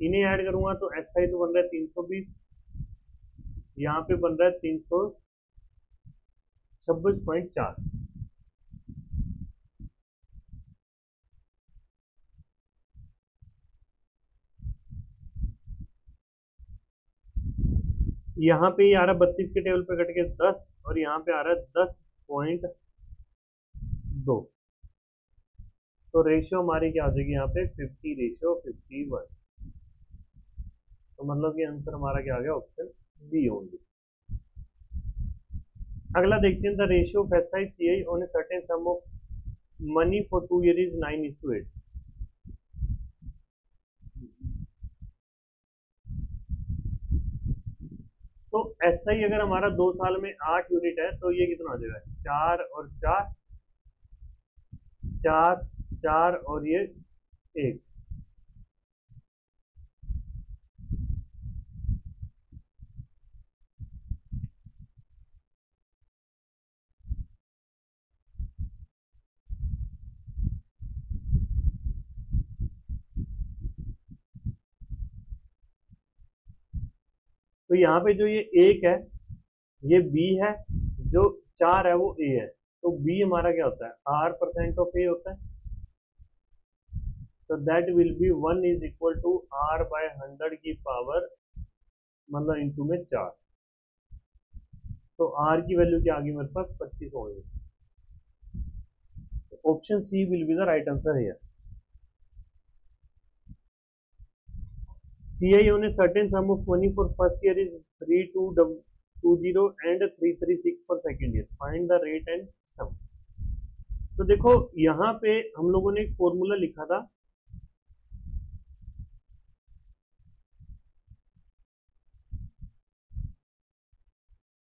इन्हें ऐड करूंगा तो एसआई तो बन रहा है 320, यहाँ पे बन रहा है 326.4. यहाँ पे ये आ रहा है 32 के टेबल पे कट के 10 और यहाँ पे आ रहा है 10.2. तो रेशियो हमारी क्या आ जाएगी यहाँ पे 50:51. तो मतलब कि आंसर हमारा क्या आ गया, ऑप्शन बी ओनली. अगला देखते हैं. The ratio of SI CI on a certain sum of money for 2 years is 9:8. तो एसआई अगर हमारा 2 साल में 8 यूनिट है तो ये कितना आ जाएगा, 4 और 4, 4 4 और ये 1. तो यहाँ पे जो ये 1 है ये बी है, जो 4 है वो ए है. तो बी हमारा क्या होता है, आर परसेंट ऑफ ए होता है, तो that will be 1 is equal to R by 100 की पावर मतलब इंटू में 4। तो आर की वैल्यू क्या आ गई मेरे पास 25 हो गई। Option C will be the right answer here. CI on a certain sum of money for first year is 3220 and 336 per second year. Find the rate and sum. तो देखो यहाँ पे हम लोगों ने एक फॉर्मूला लिखा था,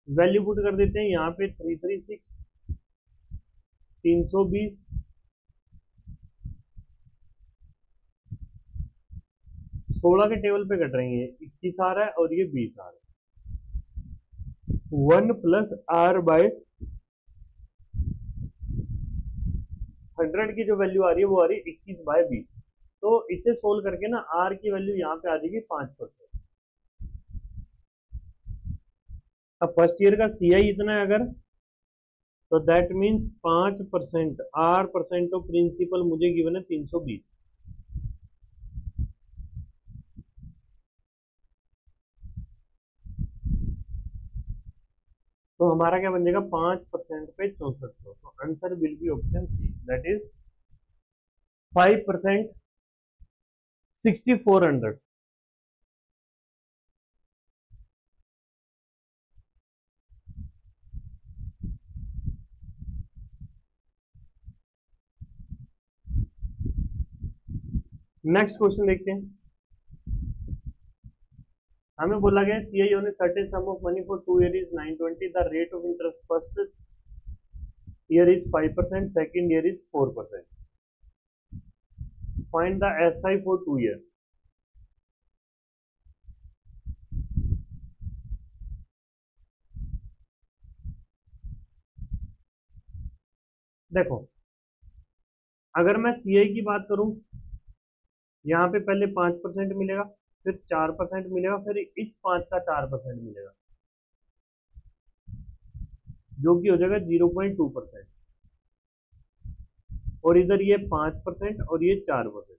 वैल्यू पुट कर देते हैं यहाँ पे 336, 320, 16 के टेबल पे कट रही है, 21 आ रहा है और ये 20 आ रहा है। 1 प्लस आर बाय 100 की जो वैल्यू आ रही है वो आ रही है 21 बाय 20। तो इसे सोल्व करके ना आर की वैल्यू यहाँ पे आ जाएगी 5%। अब फर्स्ट ईयर का CI इतना है अगर, तो that means 5%, R percent of principal मुझे गिवन है 320। तो हमारा क्या बन जाएगा 5% पे 6400। तो answer will be option C, that is 5% 6400। Next question देखते हैं। हमें बोला गया CI on a certain sum of money for 2 years is 920, the rate of interest first year is 5%, second year is 4%. Find the SI for 2 years. देखो अगर मैं CI की बात करूं, यहाँ पे पहले 5% मिलेगा, फिर 4% मिलेगा, फिर इस 5 का 4% मिलेगा, जो कि हो जाएगा 0.2%। और इधर ये 5% और ये 4%।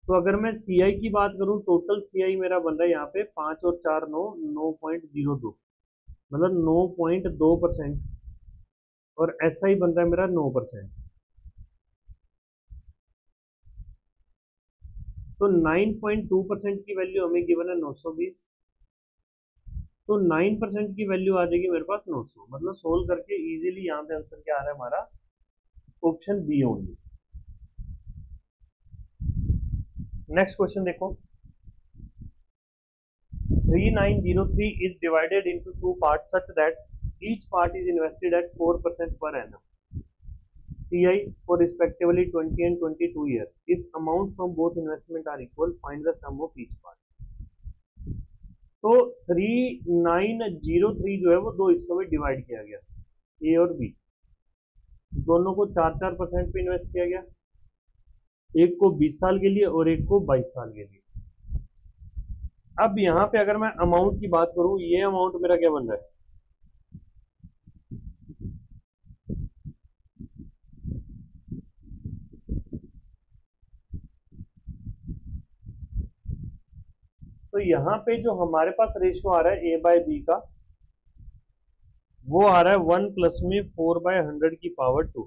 तो अगर मैं CI की बात करूं, टोटल CI मेरा बन रहा है यहाँ पे 5 और 4 9.02, मतलब 9.2%। और SI बन रहा है मेरा 9%। तो 9.2% की वैल्यू हमें गिवन है 920। तो 9% की वैल्यू आ जाएगी मेरे पास 900। मतलब सोल्व करके इजीली यहाँ पे आंसर क्या आ रहा है हमारा, option B only. Next question देखो, 3903 is divided into two parts such that each part is invested at 4% per annum. CI for respectively 20 and 22 years. If amount from both investment are equal, find the sum of each part. तो 3903 जो है वो दो हिस्सों में divide किया गया, ए और बी, दोनों को 4-4% पे इन्वेस्ट किया गया, एक को 20 साल के लिए और एक को 22 साल के लिए। अब यहाँ पे अगर मैं अमाउंट की बात करूं, ये अमाउंट मेरा क्या बन रहा है, तो यहाँ पे जो हमारे पास रेशियो आ रहा है A/B का, वो आ रहा है 1 प्लस में 4/100 की पावर 2।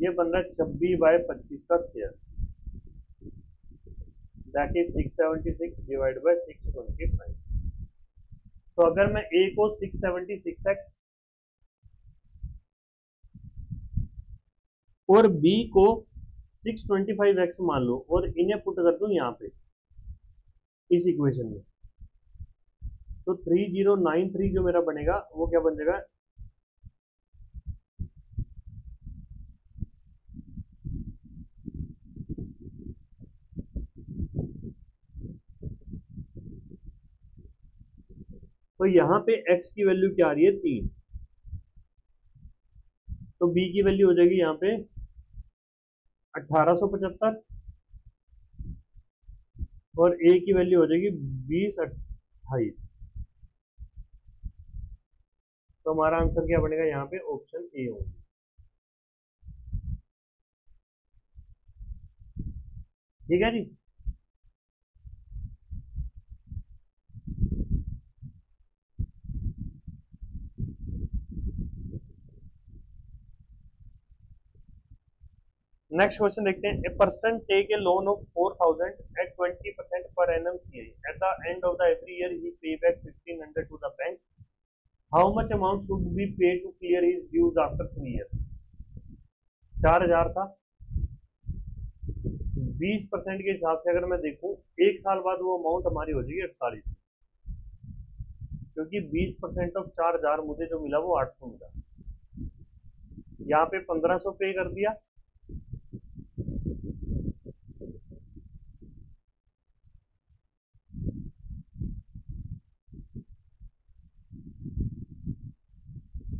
ये बन रहा है 26/25 का square, that is 676 divide by 625। तो अगर मैं A को 676x और B को 625x मान लो और इन्हें पुट कर दूं यहाँ पे इस इक्वेशन में, तो 3093 जो मेरा बनेगा वो क्या बन जाएगा, तो यहाँ पे x की वैल्यू क्या आ रही है 3, तो B की वैल्यू हो जाएगी यहाँ पे 1875 और ए की वैल्यू हो जाएगी 2028। तो हमारा आंसर क्या बनेगा यहाँ पे, ऑप्शन ए होगा। ठीक है जी। नेक्स्ट क्वेश्चन देखते हैं। A person take a loan of 4000 at 20% per annum CI, at the end of the every year he pay back 1500 to the bank, how much amount should be pay to clear his dues after 3 year. 4000 था, 20% के हिसाब से अगर मैं देखूं, एक साल बाद वो अमाउंट हमारी हो जाएगी 48, क्योंकि 20% ऑफ 4000 मुझे जो मिला वो 800 मिला। यहाँ पे 1500 पे कर दिया,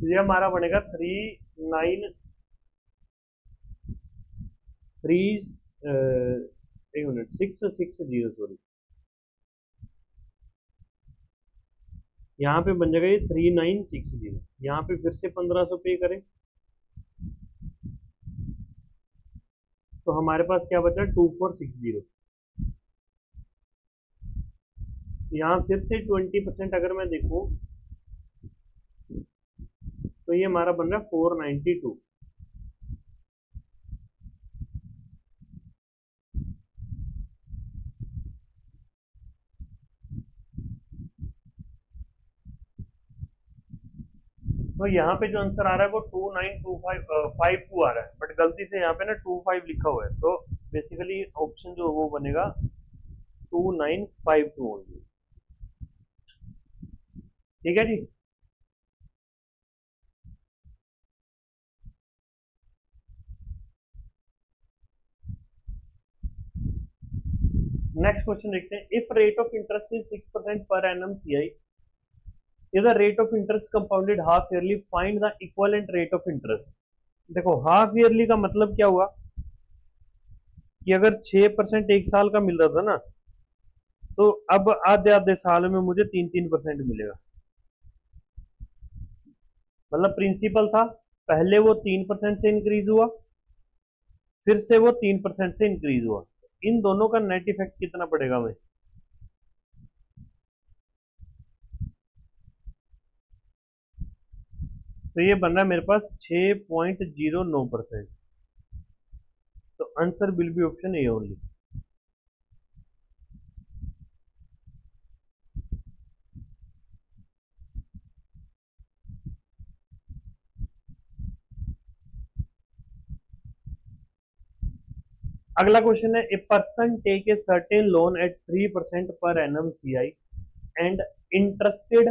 ये हमारा बनेगा 660, सॉरी, यहाँ पे बन जाएगा ये 3960। यहाँ पे फिर से 1500 पे करें तो हमारे पास क्या बचा, 2460। यहाँ फिर से 20% अगर मैं देखूं तो ये हमारा बन रहा है 492। तो यहाँ पे जो आंसर आ रहा है वो 292552 आ रहा है, बट गलती से यहाँ पे ना 25 लिखा हुआ है, तो बेसिकली ऑप्शन जो वो बनेगा 2952 ओनली। ठीक है जी। नेक्स्ट क्वेश्चन देखते हैं। If rate of interest is 6% पर annum CI, if the rate of interest compounded half yearly, find the equivalent rate of interest. देखो हाफ ईयरली का मतलब क्या हुआ कि अगर 6% एक साल का मिल रहा था ना, तो अब आधे आधे साल में मुझे 3-3% मिलेगा। मतलब प्रिंसिपल था, पहले वो 3% से इंक्रीज हुआ, फिर से वो 3% से इंक्रीज हुआ, इन दोनों का नेट इफेक्ट कितना पड़ेगा हमें। तो ये बन रहा है मेरे पास 6.09%। तो answer will be option A only. अगला क्वेश्चन है। A person take a certain loan at 3% per annum CI and interested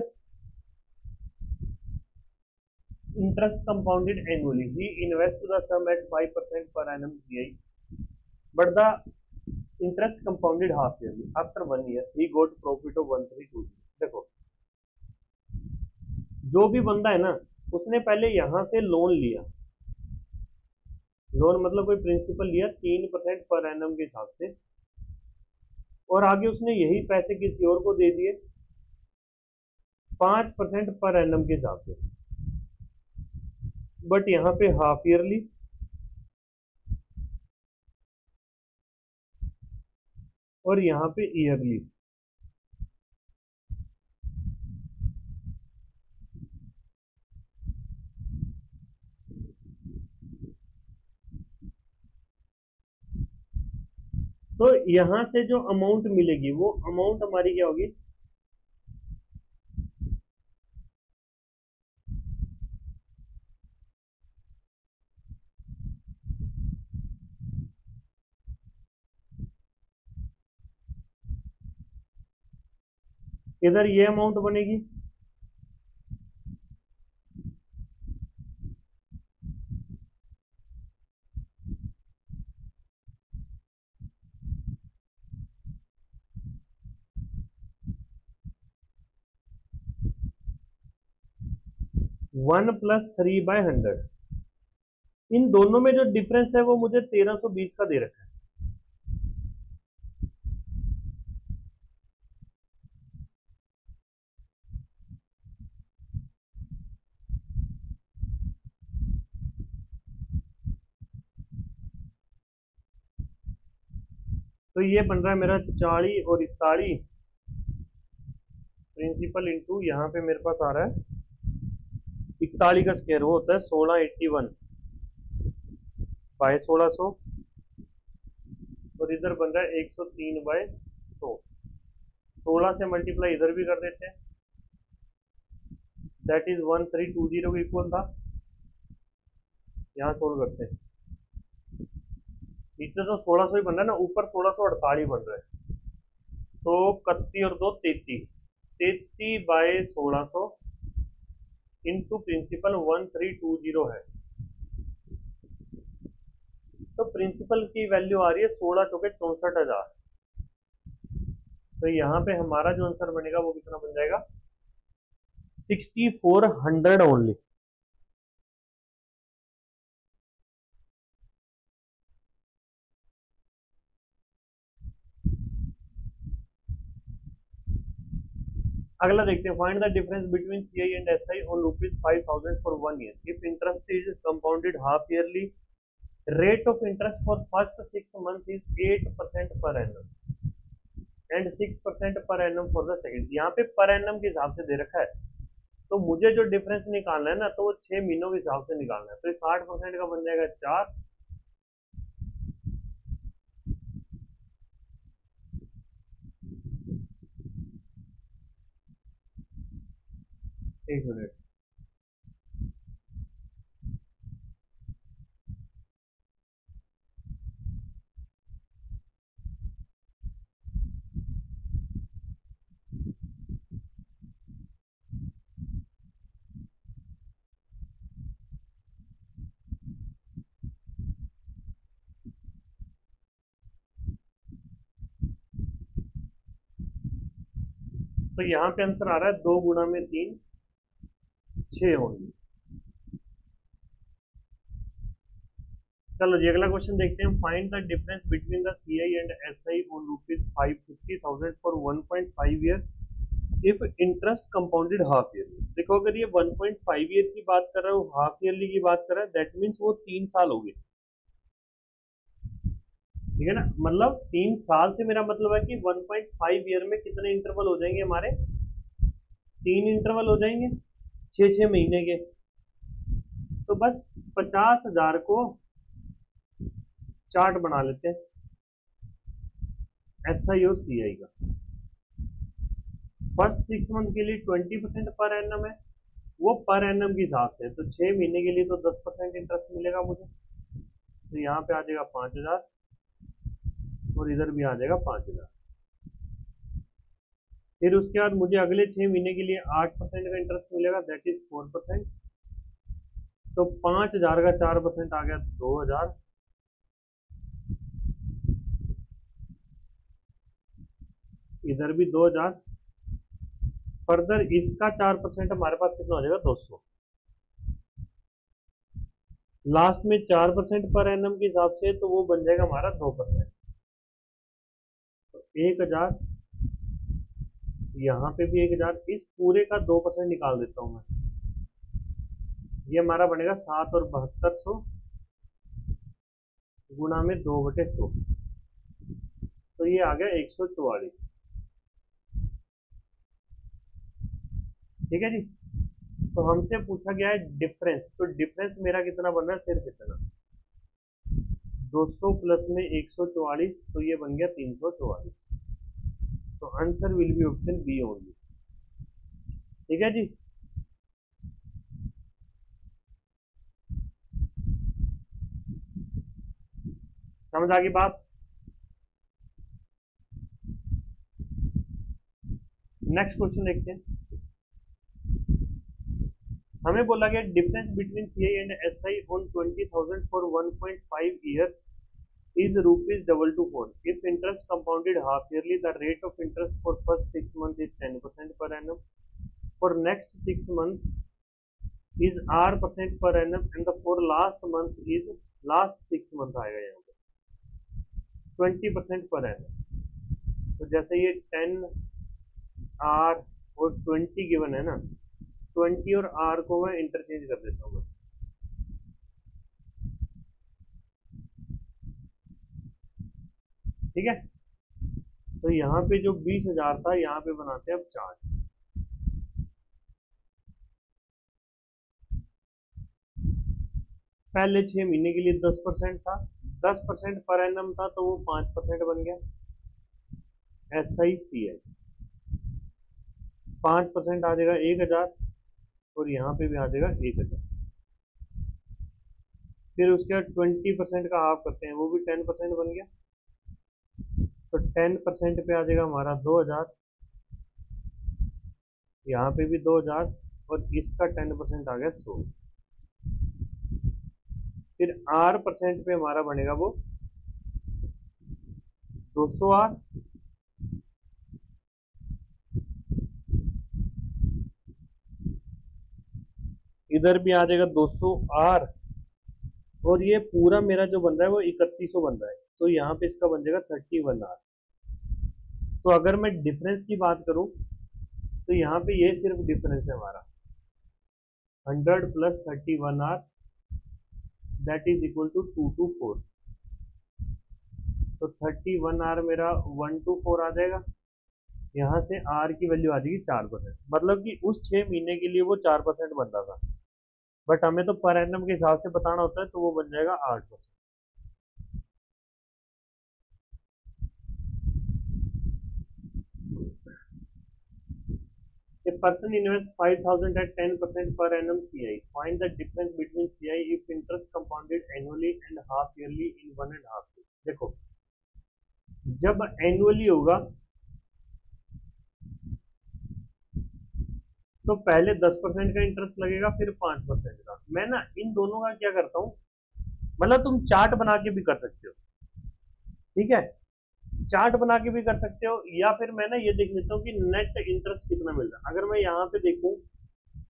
interest compounded annually. He invests the sum at 5% per annum CI, but the interest compounded half yearly. After 1 year, he got profit of 1320. देखो, जो भी बंदा है ना, उसने पहले यहां से लोन लिया, लोन मतलब कोई प्रिंसिपल लिया 3% पर एनम के हिसाब से, और आगे उसने यही पैसे किसी और को दे दिए 5% पर एनम के हिसाब से, बट यहाँ पे हाफ ईयरली और यहाँ पे ईयरली। तो यहां से जो अमाउंट मिलेगी वो अमाउंट हमारी क्या होगी, इधर ये अमाउंट बनेगी, वन प्लस 3/100। इन दोनों में जो डिफरेंस है वो मुझे 1320 का दे रखा है। तो ये बन रहा है मेरा 40 और 41 प्रिंसिपल इंटू, यहाँ पे मेरे पास आ रहा है 41 का स्क्वायर, वो होता है 1681 बाय 1600, और इधर बन रहा है 103 बाय 100। 16 से मल्टीप्लाई इधर भी कर देते हैं, दैट इज 1320 को इक्वल था। यहाँ सोल्व करते हैं, नीचे तो 1600 ही बन रहा है ना, ऊपर 1648 बन रहा है। तो 31 और 2 33, 33 बाय 1600 इंटू प्रिंसिपल 1320 है। तो प्रिंसिपल की वैल्यू आ रही है 16 चौके 64,000। तो यहाँ पे हमारा जो आंसर बनेगा वो कितना बन जाएगा, 6400 ओनली। अगला देखते हैं, find the difference between CI and SI on ₹5,000 for 1 year if interest is compounded half yearly, rate of interest for first 6 month is 8% पर एनम एंड 6% पर एनम फॉर द सेकंड। यहाँ पे पर एनम के हिसाब से दे रखा है, तो मुझे जो डिफरेंस निकालना है ना, तो वो 6 महीनों के हिसाब से निकालना है। तो 60% का बन जाएगा 4, एक मिनट, तो यहाँ पे आंसर आ रहा है 2 गुना में 3, 6 होंगे। चलो जी अगला क्वेश्चन देखते हैं, find the difference between the CI and SI on ₹550,000 for 1.5 year if interest compounded half year. देखो अगर ये 1.5 ईयर की बात कर रहा है, वो हाफ ईयरली की बात कर रहा है, दैट मीन्स वो 3 साल हो गए, ठीक है ना। मतलब 3 साल से मेरा मतलब है कि 1.5 ईयर में कितने इंटरवल हो जाएंगे हमारे, 3 इंटरवल हो जाएंगे 6-6 महीने के। तो बस 50,000 को चार्ट बना लेते हैं एसआई और सीआई का। फर्स्ट 6 मंथ के लिए 20% पर एनम है, वो पर एनम के हिसाब से, तो 6 महीने के लिए तो 10% इंटरेस्ट मिलेगा मुझे। तो यहाँ पे आ जाएगा 5,000 और इधर भी आ जाएगा 5,000। फिर उसके बाद मुझे अगले 6 महीने के लिए 8% का इंटरेस्ट मिलेगा, दैट इज 4%। तो 5,000 का 4% आ गया 2,000, इधर भी 2,000, फर्दर इसका 4% हमारे पास कितना हो जाएगा 200। लास्ट में 4% पर एनम के हिसाब से, तो वो बन जाएगा हमारा 2%। तो 1,000, यहाँ पे भी 1,000, इस पूरे का 2% निकाल देता हूं मैं, ये हमारा बनेगा 7 और 7200 गुना में 2/100, तो ये आ गया 144। ठीक है जी। तो हमसे पूछा गया है डिफरेंस, तो डिफरेंस मेरा कितना बन रहा है, सिर्फ इतना 200 प्लस में 144, तो ये बन गया 344। तो answer will be option B only. ठीक है जी। समझ आ गई बात। नेक्स्ट क्वेश्चन देखते हैं, हमें बोला गया difference between CI and SI on 20,000 for 1.5 years is ₹224. If interest compounded half yearly, the rate of interest for first 6 months is 10% per annum. For next 6 months is R% per annum, and the for last month is last 6 month आएगा यहाँ पे 20% per annum। तो जैसे ये 10 R और 20 given है ना, 20 और R को मैं इंटरचेंज कर देता हूँ। ठीक है, तो यहाँ पे जो 20,000 था यहाँ पे बनाते हैं अब चार्ट। पहले 6 महीने के लिए 10% था, 10% पर एनम था तो वो 5% बन गया SICI। 5% आ जाएगा 1,000 और यहाँ पे भी आ जाएगा 1,000। फिर उसके बाद 20% का हाफ करते हैं, वो भी 10% बन गया। तो 10% पे आ जाएगा हमारा 2,000, यहाँ पे भी 2,000 और इसका 10% आ गया 100। फिर R% पे हमारा बनेगा वो 200R, इधर भी आ जाएगा 200R और ये पूरा मेरा जो बन रहा है वो 3100 बन रहा है, तो यहाँ पे इसका बन जाएगा 31R। तो अगर मैं डिफरेंस की बात करूं तो यहाँ पे ये सिर्फ डिफरेंस है हमारा 100 plus 31R that is equal to 224। तो 31R मेरा 124 आ जाएगा। यहाँ से R की वैल्यू आ जाएगी 4%, मतलब कि उस 6 महीने के लिए वो 4% बन रहा था, बट हमें तो पर एनम के हिसाब से बताना होता है, तो वो बन जाएगा 8%। A person invests 5,000 at 10% per annum CI. Find the difference between CI if interest compounded annually and half yearly in 1.5 years. देखो, जब एनुअली होगा तो पहले 10% का इंटरेस्ट लगेगा, फिर 5% का। मैं ना इन दोनों का क्या करता हूँ, मतलब तुम चार्ट बना के भी कर सकते हो, ठीक है, चार्ट बना के भी कर सकते हो, या फिर मैं ना ये देख लेता हूँ कि नेट इंटरेस्ट कितना मिल रहा है। अगर मैं यहाँ पे देखूँ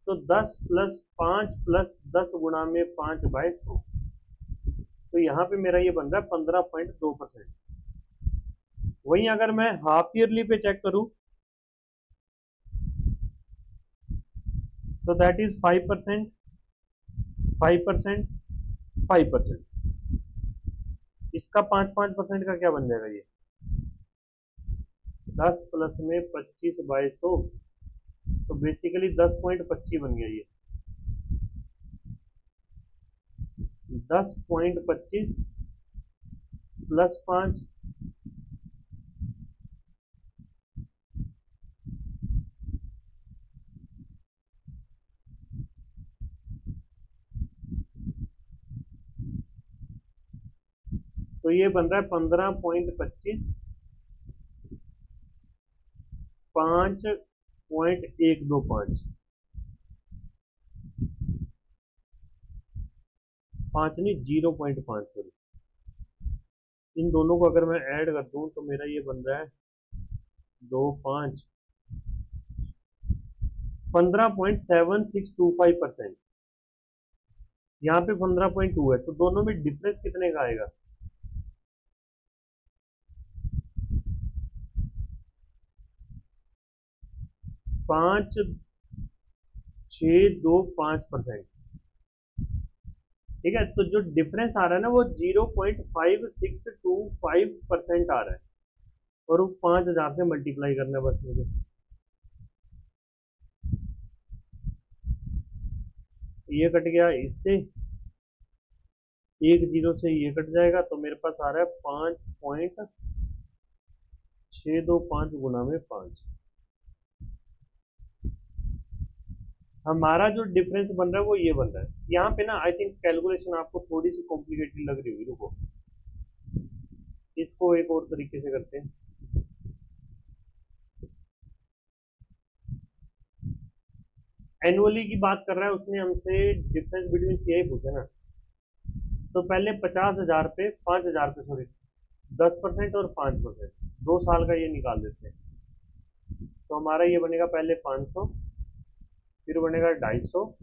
तो 10 प्लस 5 प्लस 10 गुणा में 5/100, तो यहाँ पे मेरा ये बन रहा है 15.2%। वहीं अगर मैं हाफ ईयरली पे चेक करूँ तो दैट इज 5%, 5%, 5%। इसका 5-5% का क्या बन जाएगा, ये 10 प्लस में 25/100, तो बेसिकली 10.25 बन गया ये 10.25 प्लस 5 तो ये बन रहा है 15.25 5.125 5 नहीं 0.5, सॉरी। इन दोनों को अगर मैं ऐड कर दूं तो मेरा ये बन रहा है 2.5 15.7625%। यहाँ पे 15.2 है, तो दोनों में डिफरेंस कितने का आएगा, 5.625%। ठीक है, तो जो डिफरेंस आ रहा है ना वो 0.5625% आ रहा है, और वो 5,000 से मल्टीप्लाई करना है बस मुझे। ये कट गया इससे, 1 0 से ये कट जाएगा, तो मेरे पास आ रहा है 5.625 गुना में 5। हमारा जो डिफरेंस बन रहा है वो ये बन रहा है। यहाँ पे ना आई थिंक कैलकुलेशन आपको थोड़ी सी कॉम्प्लिकेटेड लग रही होगी, रुको इसको एक और तरीके से करते हैं। एनुअली की बात कर रहा है उसने हमसे, डिफरेंस बिटवीन सीआई पूछा ना, तो पहले 50,000 पे 5,000 पे, सॉरी 10% और 5%, 2 साल का ये निकाल देते हैं। तो हमारा ये बनेगा पहले 500, फिर बनेगा 250,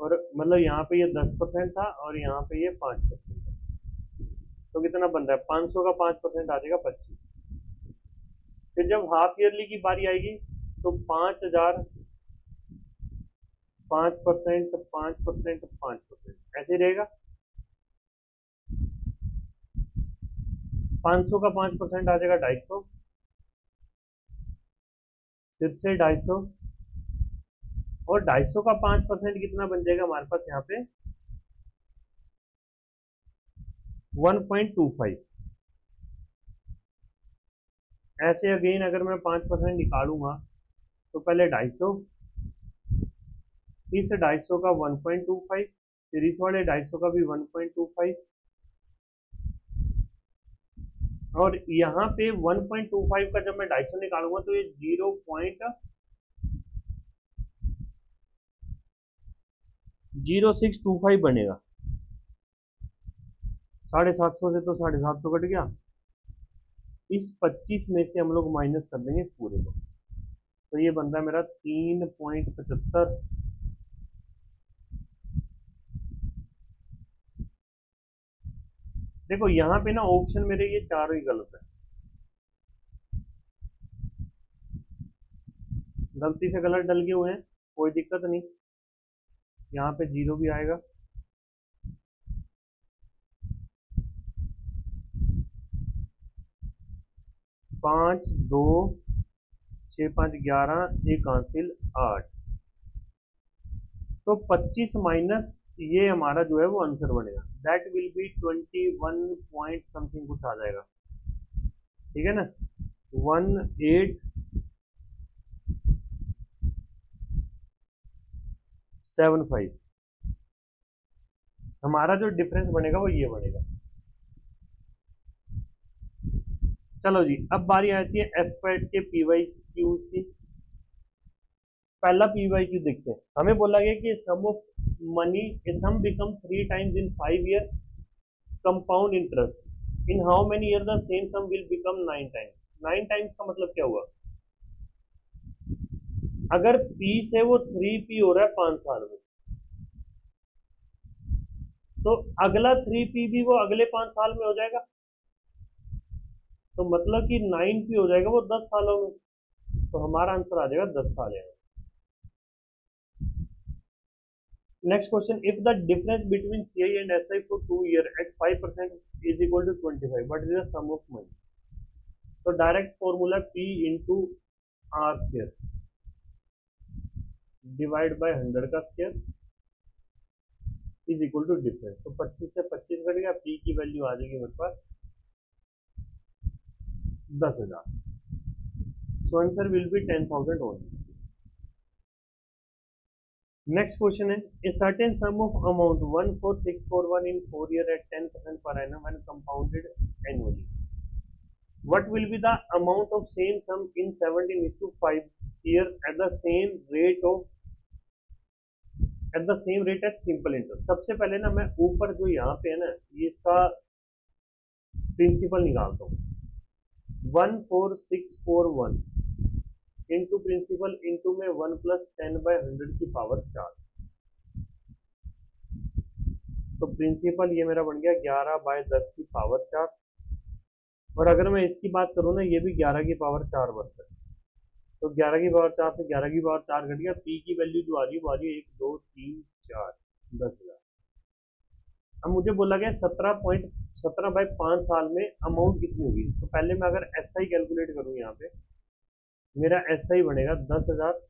और मतलब यहाँ पे ये 10% था और यहाँ पे ये 5% था, तो कितना बन रहा है, 500 का 5% आ जाएगा 25। फिर जब हाफ ईयरली की बारी आएगी तो 5,000 5%, 5%, 5%, ऐसे रहेगा। 500 का 5% आ जाएगा 250, फिर से 250, और 250 का 5% कितना बन जाएगा हमारे पास यहाँ पे 1.25। ऐसे अगेन अगर मैं 5% निकालूंगा तो पहले 250, इस 250 का 1.25, फिर इस वाले 250 का भी 1.25, और यहाँ पे 1.25 का जब मैं 250 निकालूंगा तो ये 0.0625 बनेगा। 750 से तो 750 कट गया, इस 25 में से हम लोग माइनस कर देंगे इस पूरे को, तो ये बनता है मेरा 3.75। देखो यहाँ पे ना ऑप्शन मेरे ये चारों ही गलत है, गलती से गलत डल गए हुए हैं, कोई दिक्कत नहीं, यहाँ पे 0 भी आएगा। पाँच, 2, 6, 5, 11, एक हासिल 8, तो 25 माइनस ये हमारा जो है वो आंसर बनेगा, that will B 21 point something कुछ आ जाएगा, ठीक है ना, 1875। हमारा जो डिफरेंस बनेगा वो ये बनेगा। चलो जी, अब बारी आती है एफ पैड के पीवाई क्यूज की। पहला पीवाई क्यू देखते हैं, हमें बोला गया कि sum of money sum become 3 times in 5 year compound interest in how many year the same sum will become 9 times. 9 times का मतलब क्या हुआ, अगर पी से वो 3p हो रहा है 5 साल में, तो अगला 3p भी वो अगले 5 साल में हो जाएगा, तो मतलब कि 9p हो जाएगा वो 10 सालों में, तो हमारा आंसर आ जाएगा 10 साल है। Next question, if the difference between CI and SI for 2 year at 5% is equal to 25, what is the sum of money. तो direct formula p into R square divide by 100 का square is equal to difference, तो 25 से 25 cut गया, p की value आ जाएगी मेरे पास 10,000, so answer will be 10,000 only. Next question है, a certain sum of amount 14641 in 4 year at 10% per annum and compounded annually, what will be the amount of same sum in 17:5 years at the same rate at simple interest। सबसे पहले ना मैं ऊपर जो यहाँ पे है ना ये इसका प्रिंसिपल निकालता हूँ, 14641 इंटू प्रिंसिपल इंटू में 1 + 10/100 की पावर 4, तो प्रिंसिपल ये मेरा बन गया 11/10 की पावर 4, और अगर मैं इसकी बात करूँ ना ये भी 11 की पावर 4 बनता है, तो 11 की पावर 4 से 11 की पावर 4 घट गया, पी की वैल्यू जो आ रही है वो आ रही है 1, 2, 3, 4, 10,000। अब मुझे बोला गया 17/5 साल में अमाउंट कितनी होगी, तो पहले मैं अगर एस आई कैलकुलेट करूँ यहाँ पे मेरा एस आई बनेगा 10,000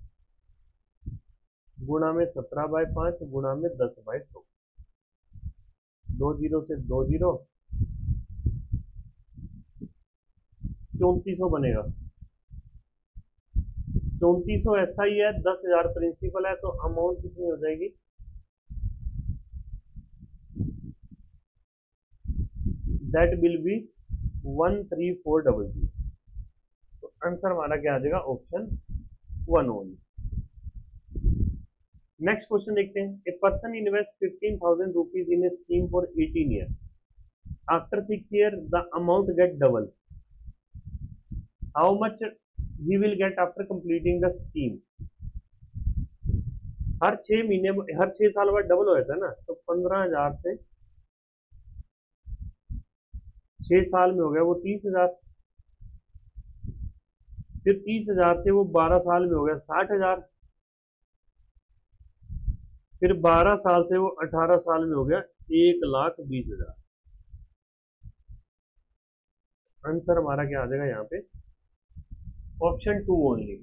गुणा में 17/5 गुणा में 10/100, 2 जीरो से 2 जीरो, 3400 बनेगा, 3400 एस आई है, 10,000 प्रिंसिपल है, तो अमाउंट कितनी हो जाएगी, दैट विल बी 13400, तो आंसर हमारा क्या आ जाएगा, ऑप्शन 1 ओनली। नेक्स्ट क्वेश्चन देखते हैं, a person invest 15,000 rupees in a scheme for 18 years, after 6 year the amount get double, how much he will get after completing the scheme। हर 6 महीने हर 6 साल बाद डबल हो जाता है ना, तो 15,000 से 6 साल में हो गया वो 30,000, फिर 30,000 से वो 12 साल में हो गया 60,000, फिर 12 साल से वो 18 साल में हो गया 1,20,000। आंसर हमारा क्या आ जाएगा यहाँ पे, ऑप्शन 2 ओनली।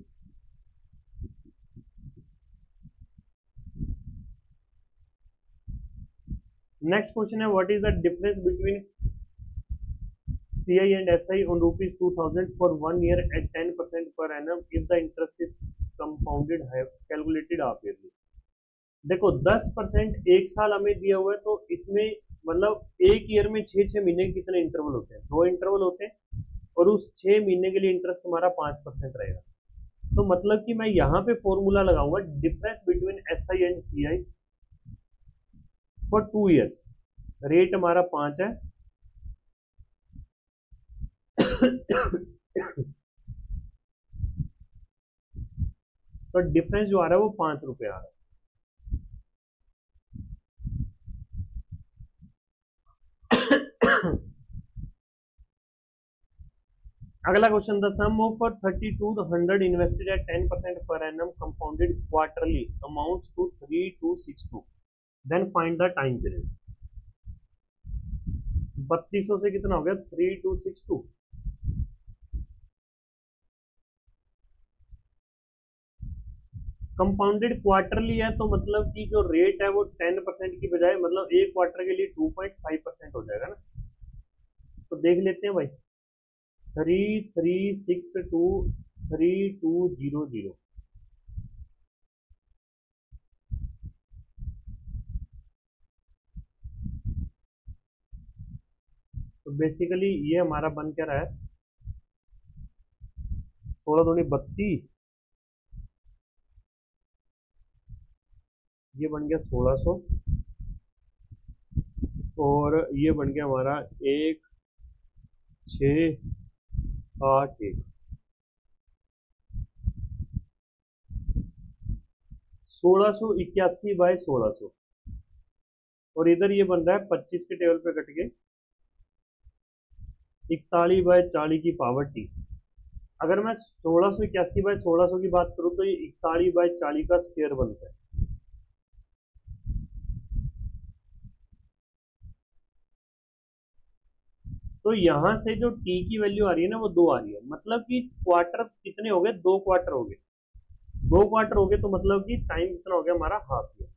नेक्स्ट क्वेश्चन है what is the difference between CI and SI on rupees 2000 for 1 year at 10% per annum if the interest is compounded have calculated half yearly। देखो 10% एक साल हमें दिया हुआ है, तो इसमें मतलब एक ईयर में 6 महीने के कितने इंटरवल होते हैं? 2 इंटरवल होते हैं, और उस 6 महीने के लिए इंटरेस्ट हमारा 5% रहेगा। तो मतलब कि मैं यहाँ पे फॉर्मूला लगाऊंगा difference between SI and CI for 2 years. Rate हमारा 5 है तो डिफरेंस जो आ रहा है वो 5 रुपए आ रहा है। अगला question, the sum of 3200 invested at 10% per annum compounded quarterly amounts to 3262, then find the time period. 3200 से कितना हो गया? 3262। कंपाउंडेड क्वार्टरली है तो मतलब कि जो रेट है वो 10% की बजाय मतलब एक क्वार्टर के लिए 2.5% हो जाएगा ना। तो देख लेते हैं भाई, 33623200। तो बेसिकली ये हमारा बन क्या रहा है, 16 दूनी 32, ये बन गया 1600, और ये बन गया हमारा 1681। 1681/1600, और इधर ये बन रहा है 25 के टेबल पे कट के 41/40 की पावर t। अगर मैं 1681/1600 की बात करूं तो ये 41/40 का स्क्वायर बनता है। तो यहां से जो t की वैल्यू आ रही है ना वो 2 आ रही है, मतलब कि क्वार्टर कितने हो गए? 2 क्वार्टर हो गए। 2 क्वार्टर हो गए तो मतलब कि टाइम कितना हो गया हमारा? Half year.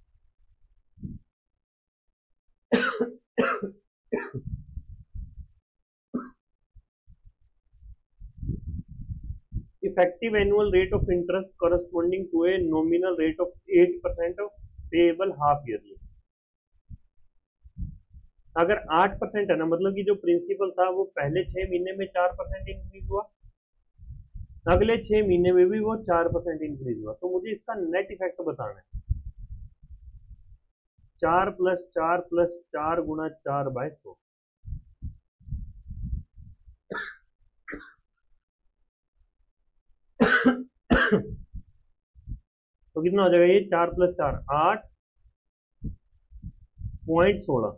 Effective annual rate of interest corresponding to a nominal rate of 8% of payable half yearly। अगर 8% है ना, मतलब कि जो प्रिंसिपल था वो पहले 6 महीने में 4% इंक्रीज हुआ, अगले 6 महीने में भी वो 4% इंक्रीज हुआ, तो मुझे इसका नेट इफेक्ट बताना है। 4+4+4 गुना 4/100। तो कितना हो जाएगा ये? 4+4 8.16,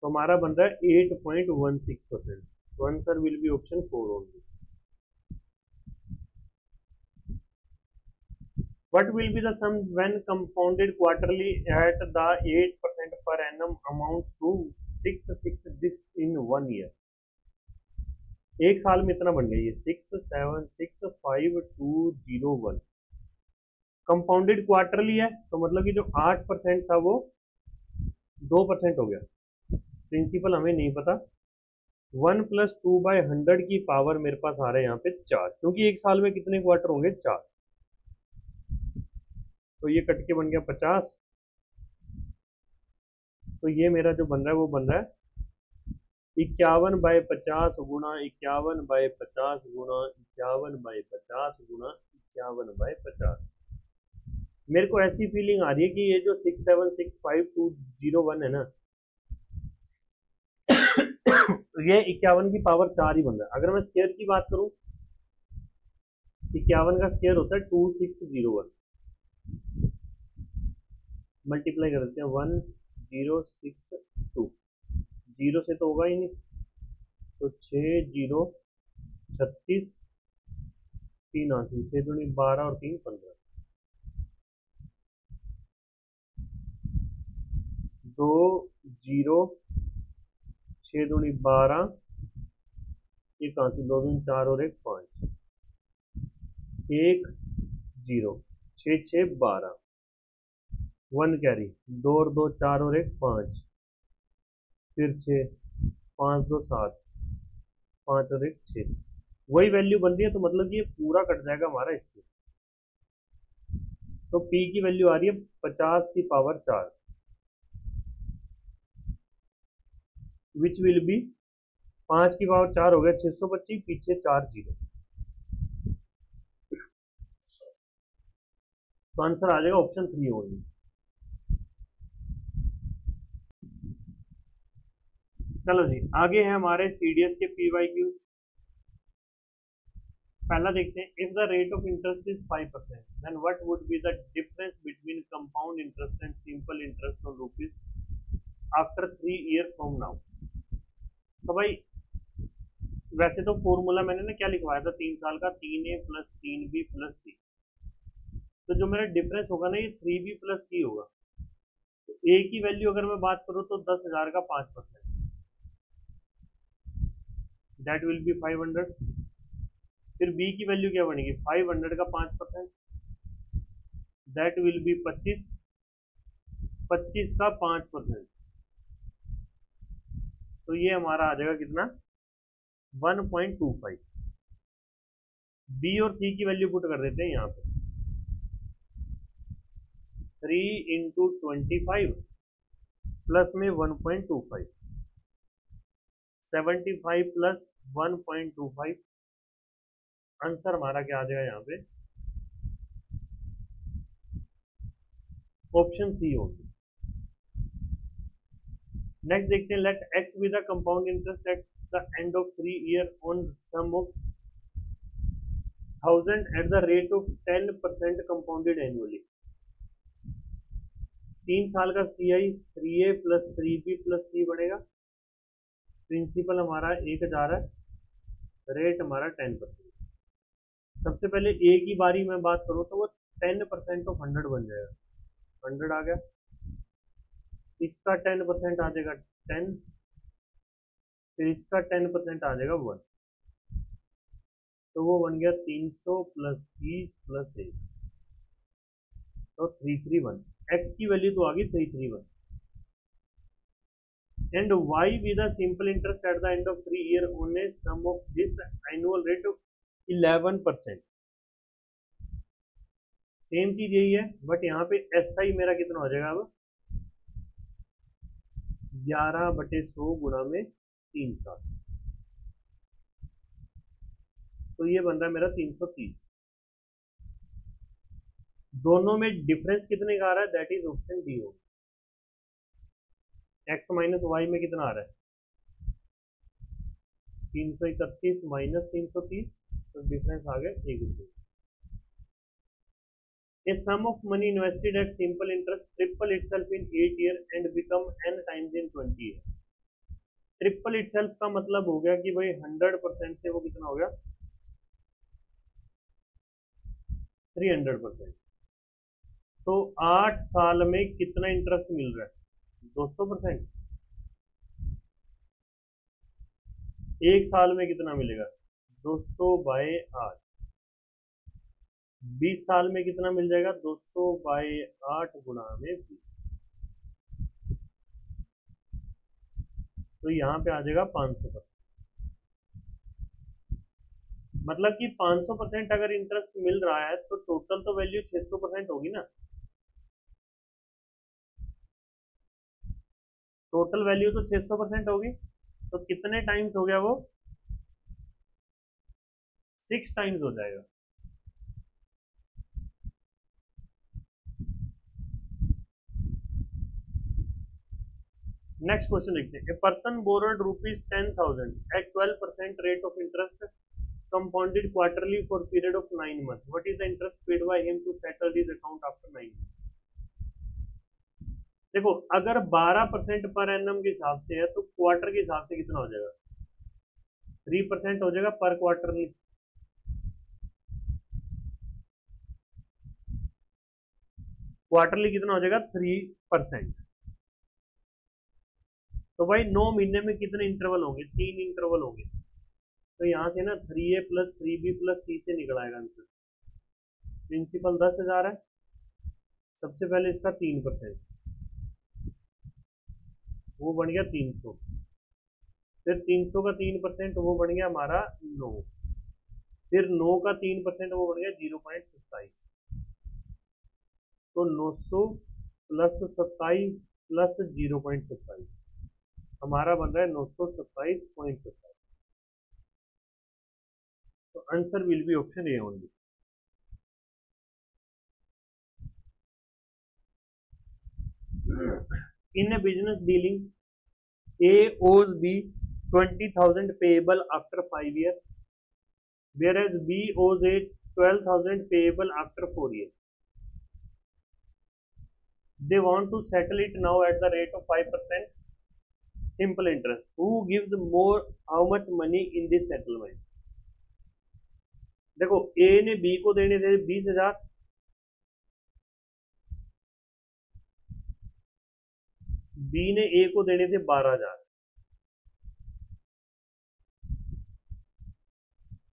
तो हमारा बन रहा है 8.16%। तो answer will be option 4 only. What will be the sum when compounded quarterly at the 8% per annum amounts to 66 this in 1 year? एक साल में इतना बन गया ये 6765,201। कंपाउंडेड क्वार्टरली है तो मतलब कि जो 8% था वो 2% हो गया। प्रिंसिपल हमें नहीं पता। 1+2/100 की पावर मेरे पास आ रहा है यहाँ पे 4, क्योंकि एक साल में कितने क्वार्टर होंगे? 4। तो ये कट के बन गया 50। तो ये मेरा जो बन रहा है वो बन रहा है 51/50 गुना 51/50 गुना 51/50 गुना 51/50। मेरे को ऐसी फीलिंग आ रही है कि ये जो 6765,201 है ना, तो ये 51 की पावर 4 ही बन रहा है। अगर मैं स्क्वायर की बात करूं, 51 का स्क्वायर होता है 2601, मल्टीप्लाई कर देते हैं 1062, जीरो से तो होगा ही नहीं, तो 6036, 3 हासिल, 6 दूनी 12 और 3 15, 2 0, 6 दूनी 12, एक हासिल, 2 दूनी 4 और 1 5, 1 0, 6 6 12, 1 कैरी, 2 और 2 4 और 1 5, फिर 6, 5 2 7, 5 और 1 6, वही वैल्यू बन रही है, तो मतलब कि ये पूरा कट जाएगा हमारा इससे। तो p की वैल्यू आ रही है 50 की पावर 4, विच विल बी 5 की पावर 4 हो गया 625, पीछे 4 जीरो, तो आंसर आ जाएगा ऑप्शन 3 ओनली। चलो जी, आगे है हमारे सीडीएस के पीवाईक्यूज। पहला देखते हैं, if the rate of interest is 5%, then what would be the difference between compound interest and simple interest on rupees after 3 year from now. तो भाई वैसे तो फॉर्मूला मैंने ना क्या लिखवाया था, 3 साल का, 3A प्लस 3B प्लस सी। तो जो मेरा डिफरेंस होगा ना, ये 3B प्लस सी होगा। तो ए की वैल्यू अगर मैं बात करूँ तो 10,000 का 5%, दैट विल बी 500। फिर बी की वैल्यू क्या बनेगी, 500 का 5%, दैट विल बी 25, 25 का 5%, तो ये हमारा आ जाएगा कितना, 1.25। बी और सी की वैल्यू पुट कर देते हैं यहाँ पे, 3 इंटू 25 प्लस में 1.25, 75 प्लस 1.25, आंसर हमारा क्या आ जाएगा यहाँ पे, ऑप्शन सी होगी। नेक्स्ट देखते हैं, let x be the compound interest at the end of 3 year on sum of 1000 at the rate of 10% compounded annually. 3 साल का सी आई 3A प्लस 3B प्लस सी बढ़ेगा, प्रिंसिपल हमारा 1000 है, रेट हमारा 10%। सबसे पहले ए की बारी में बात करूँ तो वो 10% ऑफ 100 बन जाएगा, 100 आ गया, इसका 10% आ जाएगा 10, फिर इसका 10% आ जाएगा 1, तो वो बन गया 300 प्लस 30 प्लस 1, तो 331। एक्स की वैल्यू तो आ गई 331। And y with the simple interest at the end of 3 year on a sum of this annual rate of 11%। Same चीज यही है, बट यहाँ पे एस आई मेरा कितना हो जाएगा अब, 11/100 गुणा में 3 साल, तो ये बन रहा है मेरा 330। दोनों में डिफरेंस कितने का आ रहा है, दैट इज ऑप्शन डी हो। एक्स माइनस वाई में कितना आ रहा है, 331 माइनस 330, तो डिफरेंस आ गया 1 रुपये। A sum of money invested at simple interest triple itself in 8 years and become n times in 20 years। Triple itself का मतलब हो गया कि भाई 100% से वो कितना हो गया, 300%। तो 8 साल में कितना इंटरेस्ट मिल रहा है, 200%। एक साल में कितना मिलेगा, 200/8। 20 साल में कितना मिल जाएगा, 200/8 गुणा में 20, तो यहाँ पे आ जाएगा 500%। मतलब कि 500% अगर इंटरेस्ट मिल रहा है तो टोटल तो वैल्यू 600% होगी ना, टोटल वैल्यू तो 600% होगी, तो कितने टाइम्स हो गया वो, 6 टाइम्स हो जाएगा। नेक्स्ट क्वेश्चन देखते हैं, a person borrowed ₹10,000 at 12% rate of interest compounded quarterly for period of 9 months, what is the interest paid by him to settle this account after 9 months। देखो अगर 12% पर एनम के हिसाब से है तो क्वार्टर के हिसाब से कितना हो जाएगा, 3% हो जाएगा पर क्वार्टरली। क्वार्टरली कितना हो जाएगा, 3%। तो भाई 9 महीने में कितने इंटरवल होंगे, 3 इंटरवल होंगे, तो यहां से ना 3A प्लस 3B प्लस सी से निकल आएगा आंसर। प्रिंसिपल 10,000 है, सबसे पहले इसका 3%, वो बन गया 300। फिर 300 का 3% वो बन गया हमारा 9। फिर 9 का 3% वो बन गया 0.27। तो 900 प्लस 27 प्लस 0.27 हमारा बन रहा है 927.27। तो answer will be option A only. In a business dealing, A owes B 20,000 payable after 5 years, whereas B owes A 12,000 payable after 4 years. They want to settle it now at the rate of 5% simple interest. Who gives more? How much money in this settlement? देखो A ने B को देने थे 20,000, B ने A को देने थे 12,000।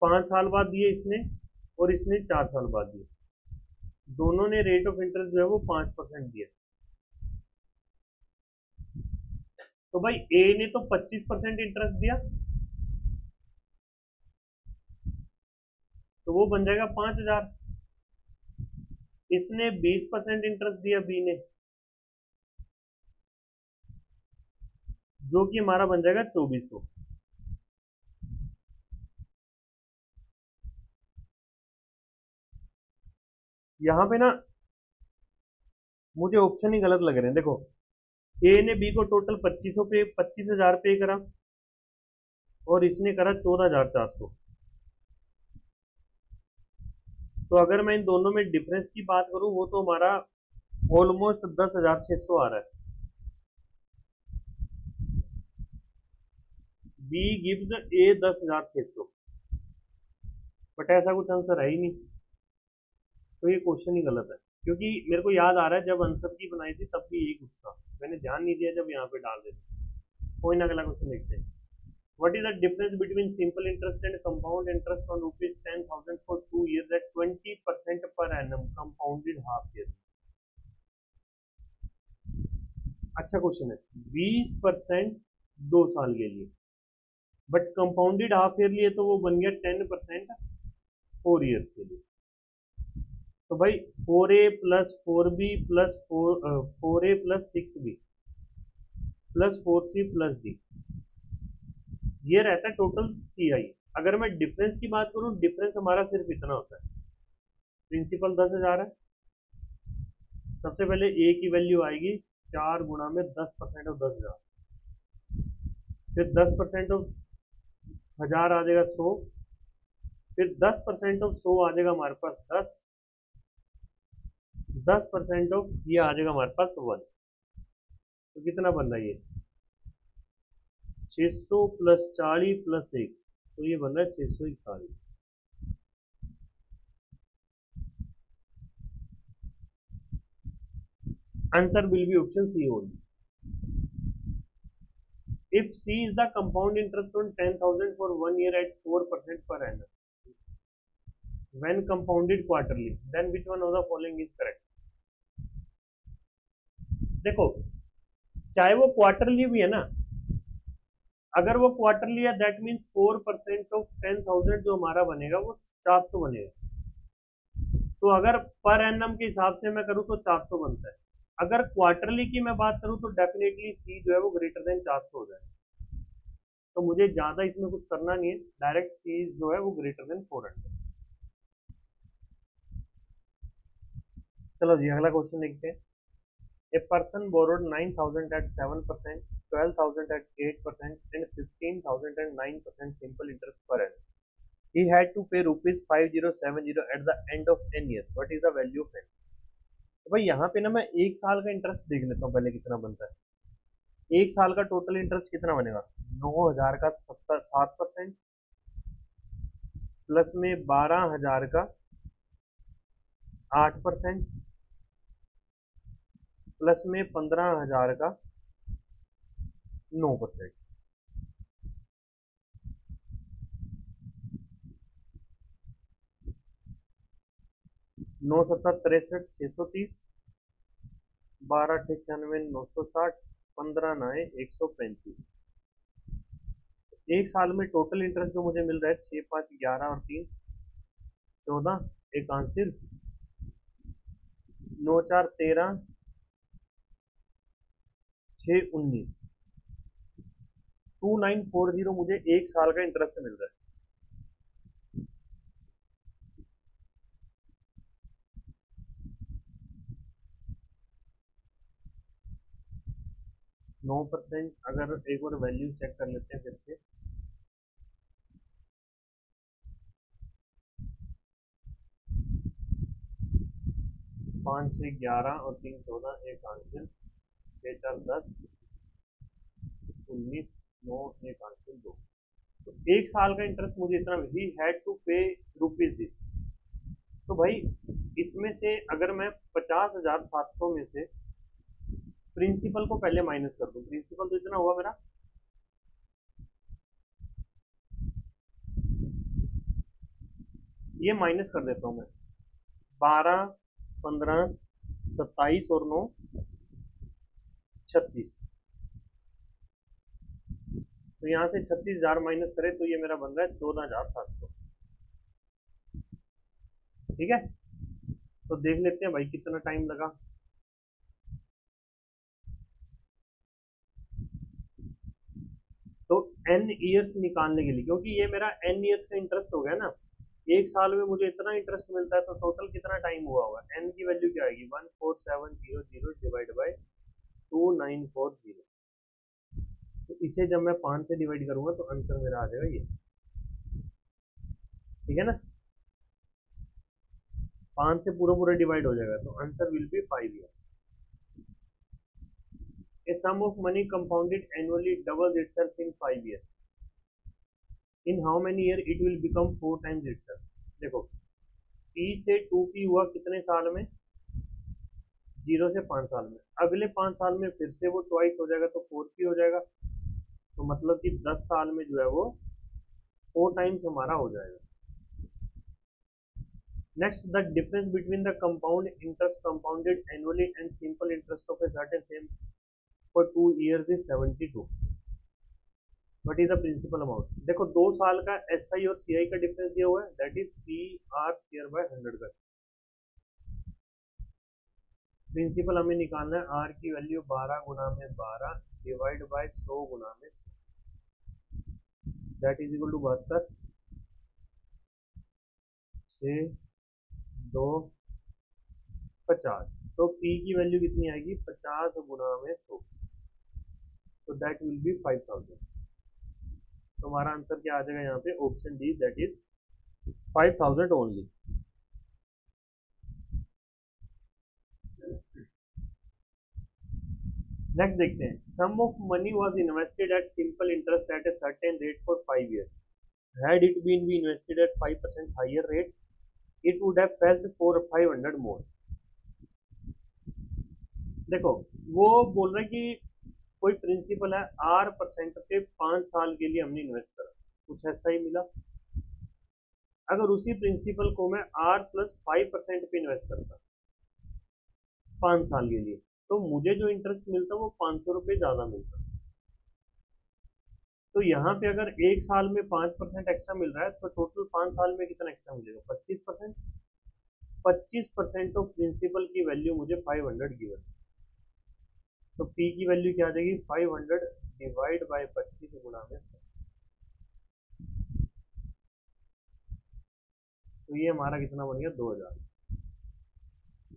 5 साल बाद दिए इसने और इसने 4 साल बाद दिए। दोनों ने रेट ऑफ इंटरेस्ट जो है वो 5% दिया। तो भाई ए ने तो 25% इंटरेस्ट दिया, तो वो बन जाएगा 5,000। इसने 20% इंटरेस्ट दिया बी ने, जो कि हमारा बन जाएगा 2400। यहां पे ना मुझे ऑप्शन ही गलत लग रहे हैं। देखो ए ने बी को टोटल 25,000 पे करा और इसने करा 14,400। तो अगर मैं इन दोनों में डिफरेंस की बात करूं वो तो हमारा ऑलमोस्ट 10,600 आ रहा है। बी गिव्स ए 10,600, बट ऐसा कुछ आंसर है ही नहीं। तो ये क्वेश्चन ही गलत है, क्योंकि मेरे को याद आ रहा है जब आंसर की बनाई थी तब भी यही कुछ था, मैंने ध्यान नहीं दिया जब यहाँ पे डाल देते। कोई ना, अगला क्वेश्चन देखते हैं। What is the difference between simple interest and compound interest on rupees 10,000 for 2 years at 20% per annum compounded half year? अच्छा क्वेश्चन है। 20% 2 साल के लिए, बट कंपाउंडेड हाफ ईयरली है तो वो बन गया 10% 4 ईयर्स के लिए। तो भाई 4A plus 4B plus 4A plus 6B plus 4C plus D, ये रहता है टोटल CI। अगर मैं डिफरेंस की बात करूं, डिफरेंस हमारा सिर्फ इतना होता है। प्रिंसिपल 10,000 है। सबसे पहले A की वैल्यू आएगी 4 गुणा में 10% ऑफ 10,000, फिर 10% ऑफ 1000 आ जाएगा 100, फिर 10% ऑफ 100 आ जाएगा हमारे पास 10, 10% ऑफ ये आ जाएगा हमारे पास 1। तो कितना बन रहा है ये 600 प्लस 40 प्लस 1, तो ये बन रहा है 641। Answer will be option C only. If C is the compound interest on 10,000 for 1 year at 4% per annum, when compounded quarterly, then which one of the following is correct? देखो चाहे वो quarterly भी है ना, अगर वो क्वार्टरली है that means 4% of 10,000 जो हमारा बनेगा वो 400 बनेगा। तो अगर पर एनम के हिसाब से मैं करूँ तो 400 बनता है। अगर क्वार्टरली की मैं बात करूँ तो डेफिनेटली सी जो है वो ग्रेटर देन 400 हो जाएगा। तो मुझे ज्यादा इसमें कुछ करना नहीं है, डायरेक्ट सी जो है वो ग्रेटर देन 400। चलो जी अगला क्वेश्चन देखते हैं। A person borrowed 9,000 at 7%, 12,000 at 8%, and 15,000 at 9% simple interest per annum. He had to pay rupees 5070 at the end of 10 years. What is the value of it? तो भाई यहाँ पे ना मैं एक साल का इंटरेस्ट देख लेता हूँ पहले कितना बनता है। एक साल का टोटल इंटरेस्ट कितना बनेगा, 9,000 का 7% प्लस में 12,000 का 8% प्लस में 15,000 का 9%। 9 7 63 630, 12 96 960, 15 9 135। एक साल में टोटल इंटरेस्ट जो मुझे मिल रहा है 6 5 11 और 3 14, एक आंसर 9 4 13 6 19, 2940 मुझे एक साल का इंटरेस्ट मिल रहा है। 9%। अगर एक बार वैल्यू चेक कर लेते हैं फिर से, 5 6 11 और 3 14, एक आंसर 6 4 10 19, 9 एक आंसर 2। तो एक साल का इंटरेस्ट मुझे इतना, he had to pay rupees this. तो भाई इसमें से अगर मैं 50,700 में से प्रिंसिपल को पहले माइनस कर दूं, प्रिंसिपल तो इतना हुआ मेरा, ये माइनस कर देता हूं मैं, 12 15 27 और 9 36। तो यहां से 36,000 माइनस करें तो ये मेरा बन रहा है 14,700। ठीक है, तो देख लेते हैं भाई कितना टाइम लगा। तो एन ईयर्स निकालने के लिए, क्योंकि ये मेरा एन ईयर्स का इंटरेस्ट हो गया ना, एक साल में मुझे इतना इंटरेस्ट मिलता है, तो टोटल कितना टाइम हुआ होगा। एन की वैल्यू क्या आएगी, 14700 डिवाइड बाई 2940। तो इसे जब मैं 5 से डिवाइड करूंगा तो आंसर मेरा आ जाएगा ये। ठीक है ना, 5 से पूरा पूरा डिवाइड हो जाएगा, तो answer will B 5 years. A sum of money compounded annually doubles itself in 5 years. In how many years it will become 4 times itself? देखो, P से 2P हुआ कितने साल में, 0 से 5 साल में। अगले 5 साल में फिर से वो ट्वाइस हो जाएगा, तो 4P हो जाएगा। तो मतलब कि 10 साल में जो है वो 4 टाइम्स हमारा हो जाएगा। Next, the difference between the compound interest compounded annually and simple interest of a certain sum for 2 years is 72। What is the principal amount. देखो 2 साल का SI और CI का डिफरेंस दिया हुआ है, दैट इज PR² बाय 100 का। Principal हमें निकालना है, R की वैल्यू 12 गुना में 12 डिवाइड बाय 100 गुना में 100, दैट इज इक्वल टू 72 6 2 50। तो P की वैल्यू कितनी आएगी, 50 गुना में 100, तो दैट विल बी 5000। तो हमारा आंसर क्या आ जाएगा यहाँ पे, option D, that is 5000 only. Next देखते हैं, sum of money was invested at simple interest at a certain rate for 5 years. Had it been we invested at 5% higher rate, it would have fetched 400-500 more. देखो वो बोल रहा है कि कोई principal है, R% पे 5 साल के लिए हमने इन्वेस्ट करा, कुछ ऐसा ही मिला। अगर उसी प्रिंसिपल को मैं R+5% पे इन्वेस्ट करता 5 साल के लिए, तो मुझे जो इंटरेस्ट मिलता वो 500 रुपये ज्यादा मिलता। तो यहाँ पे अगर एक साल में 5% एक्स्ट्रा मिल रहा है, तो टोटल 5 साल में कितना एक्स्ट्रा मिलेगा, 25%। 25% ऑफ प्रिंसिपल की वैल्यू मुझे 500 गिवन। तो P की वैल्यू क्या आ जाएगी, 500 डिवाइड बाय 25 गुना में 100। तो ये हमारा कितना बन गया, 2000।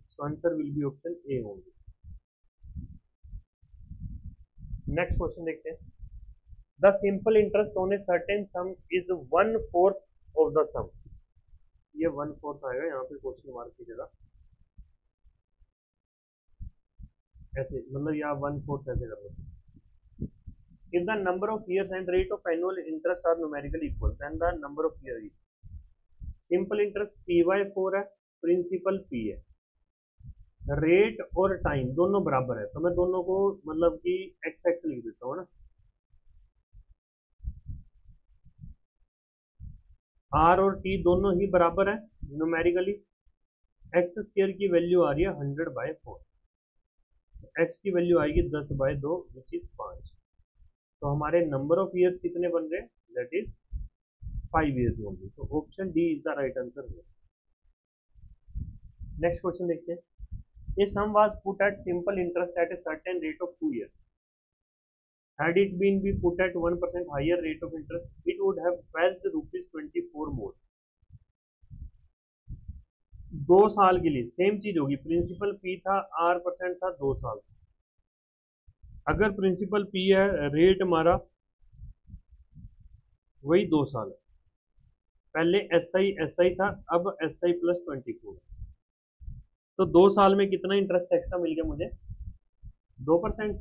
So answer will be option A होंगे। नेक्स्ट क्वेश्चन देखते हैं, the simple interest on a certain sum is 1/4 of the sum. ये 1/4 आएगा, यहाँ पे क्वेश्चन मार्क कीजिएगा ऐसे, मतलब या 1/4 ऐसे कर लो। If the number of years and rate of annual interest are numerically equal, then the number of years is, simple interest P/4 है, प्रिंसिपल P है, रेट और टाइम दोनों बराबर है, तो मैं दोनों को मतलब कि XX लिख देता हूँ ना, R और T दोनों ही बराबर है न्यूमेरिकली। X² की वैल्यू आ रही है 100/4, एक्स की वैल्यू आएगी 10/2 विच इज 5। तो हमारे नंबर ऑफ ईयर्स कितने बन रहे हैं, दैट इज 5 ईयर्स ओनली। तो option D is the right answer. Next question देखते हैं। A sum was put at simple interest at a certain rate of 2 years. Had it been be put at 1% higher rate of interest, it would have fetched rupees 24 more. 2 साल के लिए same चीज होगी, principal P था, are percent था, 2 साल। अगर principal P है, रेट हमारा वही 2 साल है, पहले एस आई था, अब एस आई प्लस 24। तो 2 साल में कितना इंटरेस्ट एक्स्ट्रा मिल गया मुझे, 2%।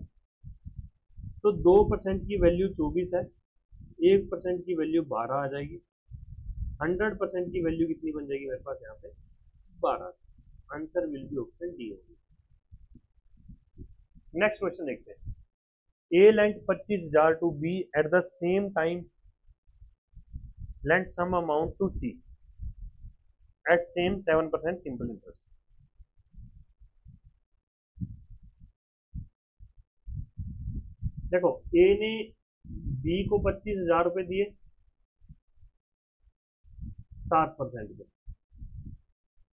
तो 2% की वैल्यू 24 है, 1% की वैल्यू 12 आ जाएगी, 100% की वैल्यू कितनी बन जाएगी मेरे पास यहाँ पे, 12। Answer will be option D होगी। नेक्स्ट क्वेश्चन देखते हैं। A lent 25,000 to B at the same time lent sum amount to C at same 7% simple interest. देखो, ए ने बी को 25,000 रुपए दिए 7% पे,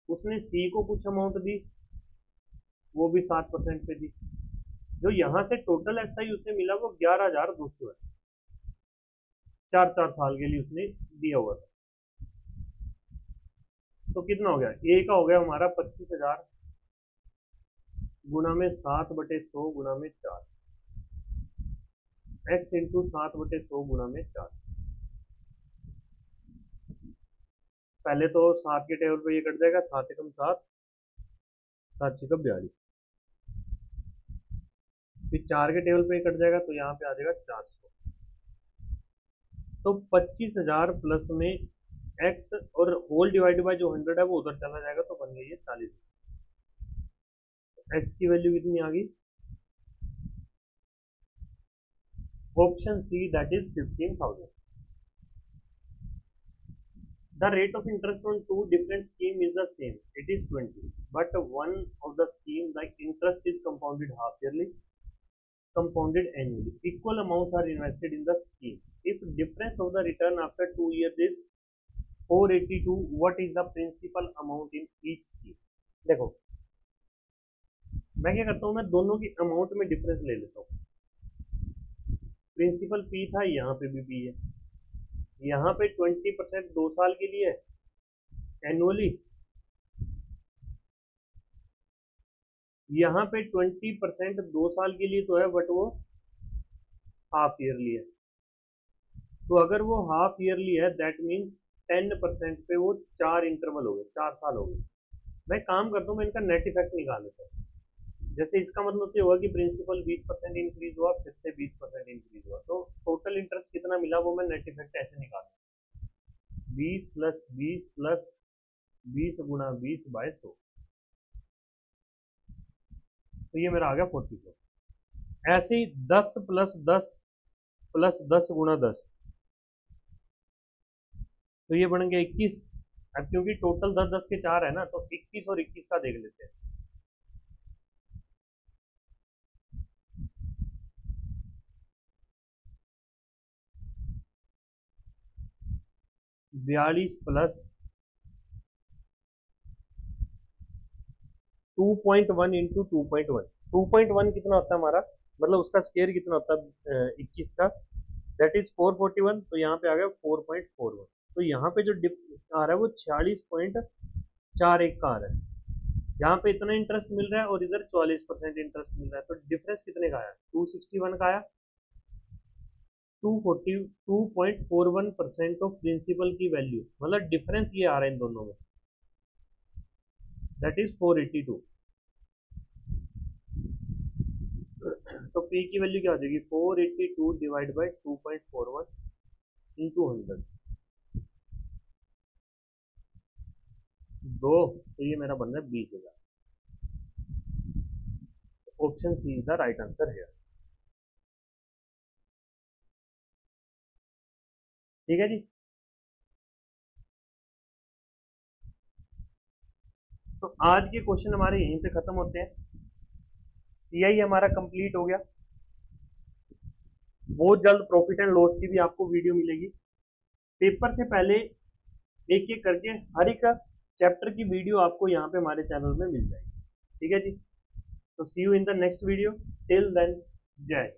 उसने सी को कुछ अमाउंट दी, वो भी 7% पे दी। जो यहां से टोटल एस आई उसे मिला वो 11,200 है, 4 साल के लिए उसने दिया हुआ था। तो कितना हो गया, ए का हो गया हमारा 25,000 गुना में 7/100 गुना में 4, एक्स इंटू 7/100 गुना में 4। पहले तो 7 के टेबल पे ये कट जाएगा, 7 एकम 7, 7 छक्का 42। फिर 4 के टेबल पे कट जाएगा तो यहाँ पे आ जाएगा 400। तो 25,000 प्लस में एक्स और होल डिवाइड बाय जो 100 है वो उधर चला जाएगा, तो बन गई है 40। एक्स की वैल्यू कितनी आ गई, option C that is 15,000। The rate of interest on two different schemes is the same. It is 20. But one of the scheme, the interest is compounded half yearly, compounded annually. Equal amounts are invested in the scheme. If difference of the return after 2 years is 482, what is the principal amount in each scheme? देखो, मैं क्या करता हूँ, मैं दोनों की amount में difference ले लेता हूँ। प्रिंसिपल पी था, यहाँ पे भी पी है, यहाँ पे 20% 2 साल के लिए एनुअली, यहाँ पे 20% 2 साल के लिए तो है, बट वो हाफ ईयरली है। तो अगर वो हाफ ईयरली है दैट मीन्स 10% पे वो 4 इंटरवल हो गए, 4 साल हो गए। मैं काम करता हूँ, मैं इनका नेट इफेक्ट निकाल लेता हूँ। जैसे इसका मतलब ये हुआ कि प्रिंसिपल 20% इंक्रीज हुआ, फिर से 20% इंक्रीज हुआ, तो टोटल इंटरेस्ट कितना मिला वो मैं नेट इफेक्ट ऐसे निकालूँ, 20 प्लस 20 प्लस 20 गुना 20/100। तो ये मेरा आ गया 44। ऐसे ही 10 प्लस 10 प्लस 10 गुना 10, तो ये बन गया 21। अब क्योंकि टोटल 10 के 4 है ना, तो 21 और 21 का देख लेते हैं। 42 प्लस 2.1 इंटू 2.1, 2.1 कितना होता है हमारा, मतलब उसका स्केयर कितना होता है 21 का, दैट इज 441। तो यहाँ पे आ गया 4.41। तो यहाँ पे जो डिप आ रहा है वो 46.41 का आ रहा है। यहाँ पे इतना इंटरेस्ट मिल रहा है और इधर 44% इंटरेस्ट मिल रहा है, तो डिफरेंस कितने का आया, 261 का आया। 241% ऑफ प्रिंसिपल की वैल्यू, मतलब डिफरेंस ये आ रहा है इन दोनों में, दैट इज 482। तो P की वैल्यू क्या हो जाएगी, 482 डिवाइड बाई 2.41 इंटू 100, 2। तो ये मेरा बन रहा है 20,000। Option C is the right answer है। ठीक है जी। तो आज के क्वेश्चन हमारे यहीं पे खत्म होते हैं। CI हमारा कंप्लीट हो गया। बहुत जल्द प्रॉफिट एंड लॉस की भी आपको वीडियो मिलेगी। पेपर से पहले एक एक करके हर एक चैप्टर की वीडियो आपको यहाँ पे हमारे चैनल में मिल जाएगी। ठीक है जी, तो see you in the next video. Till then, जय।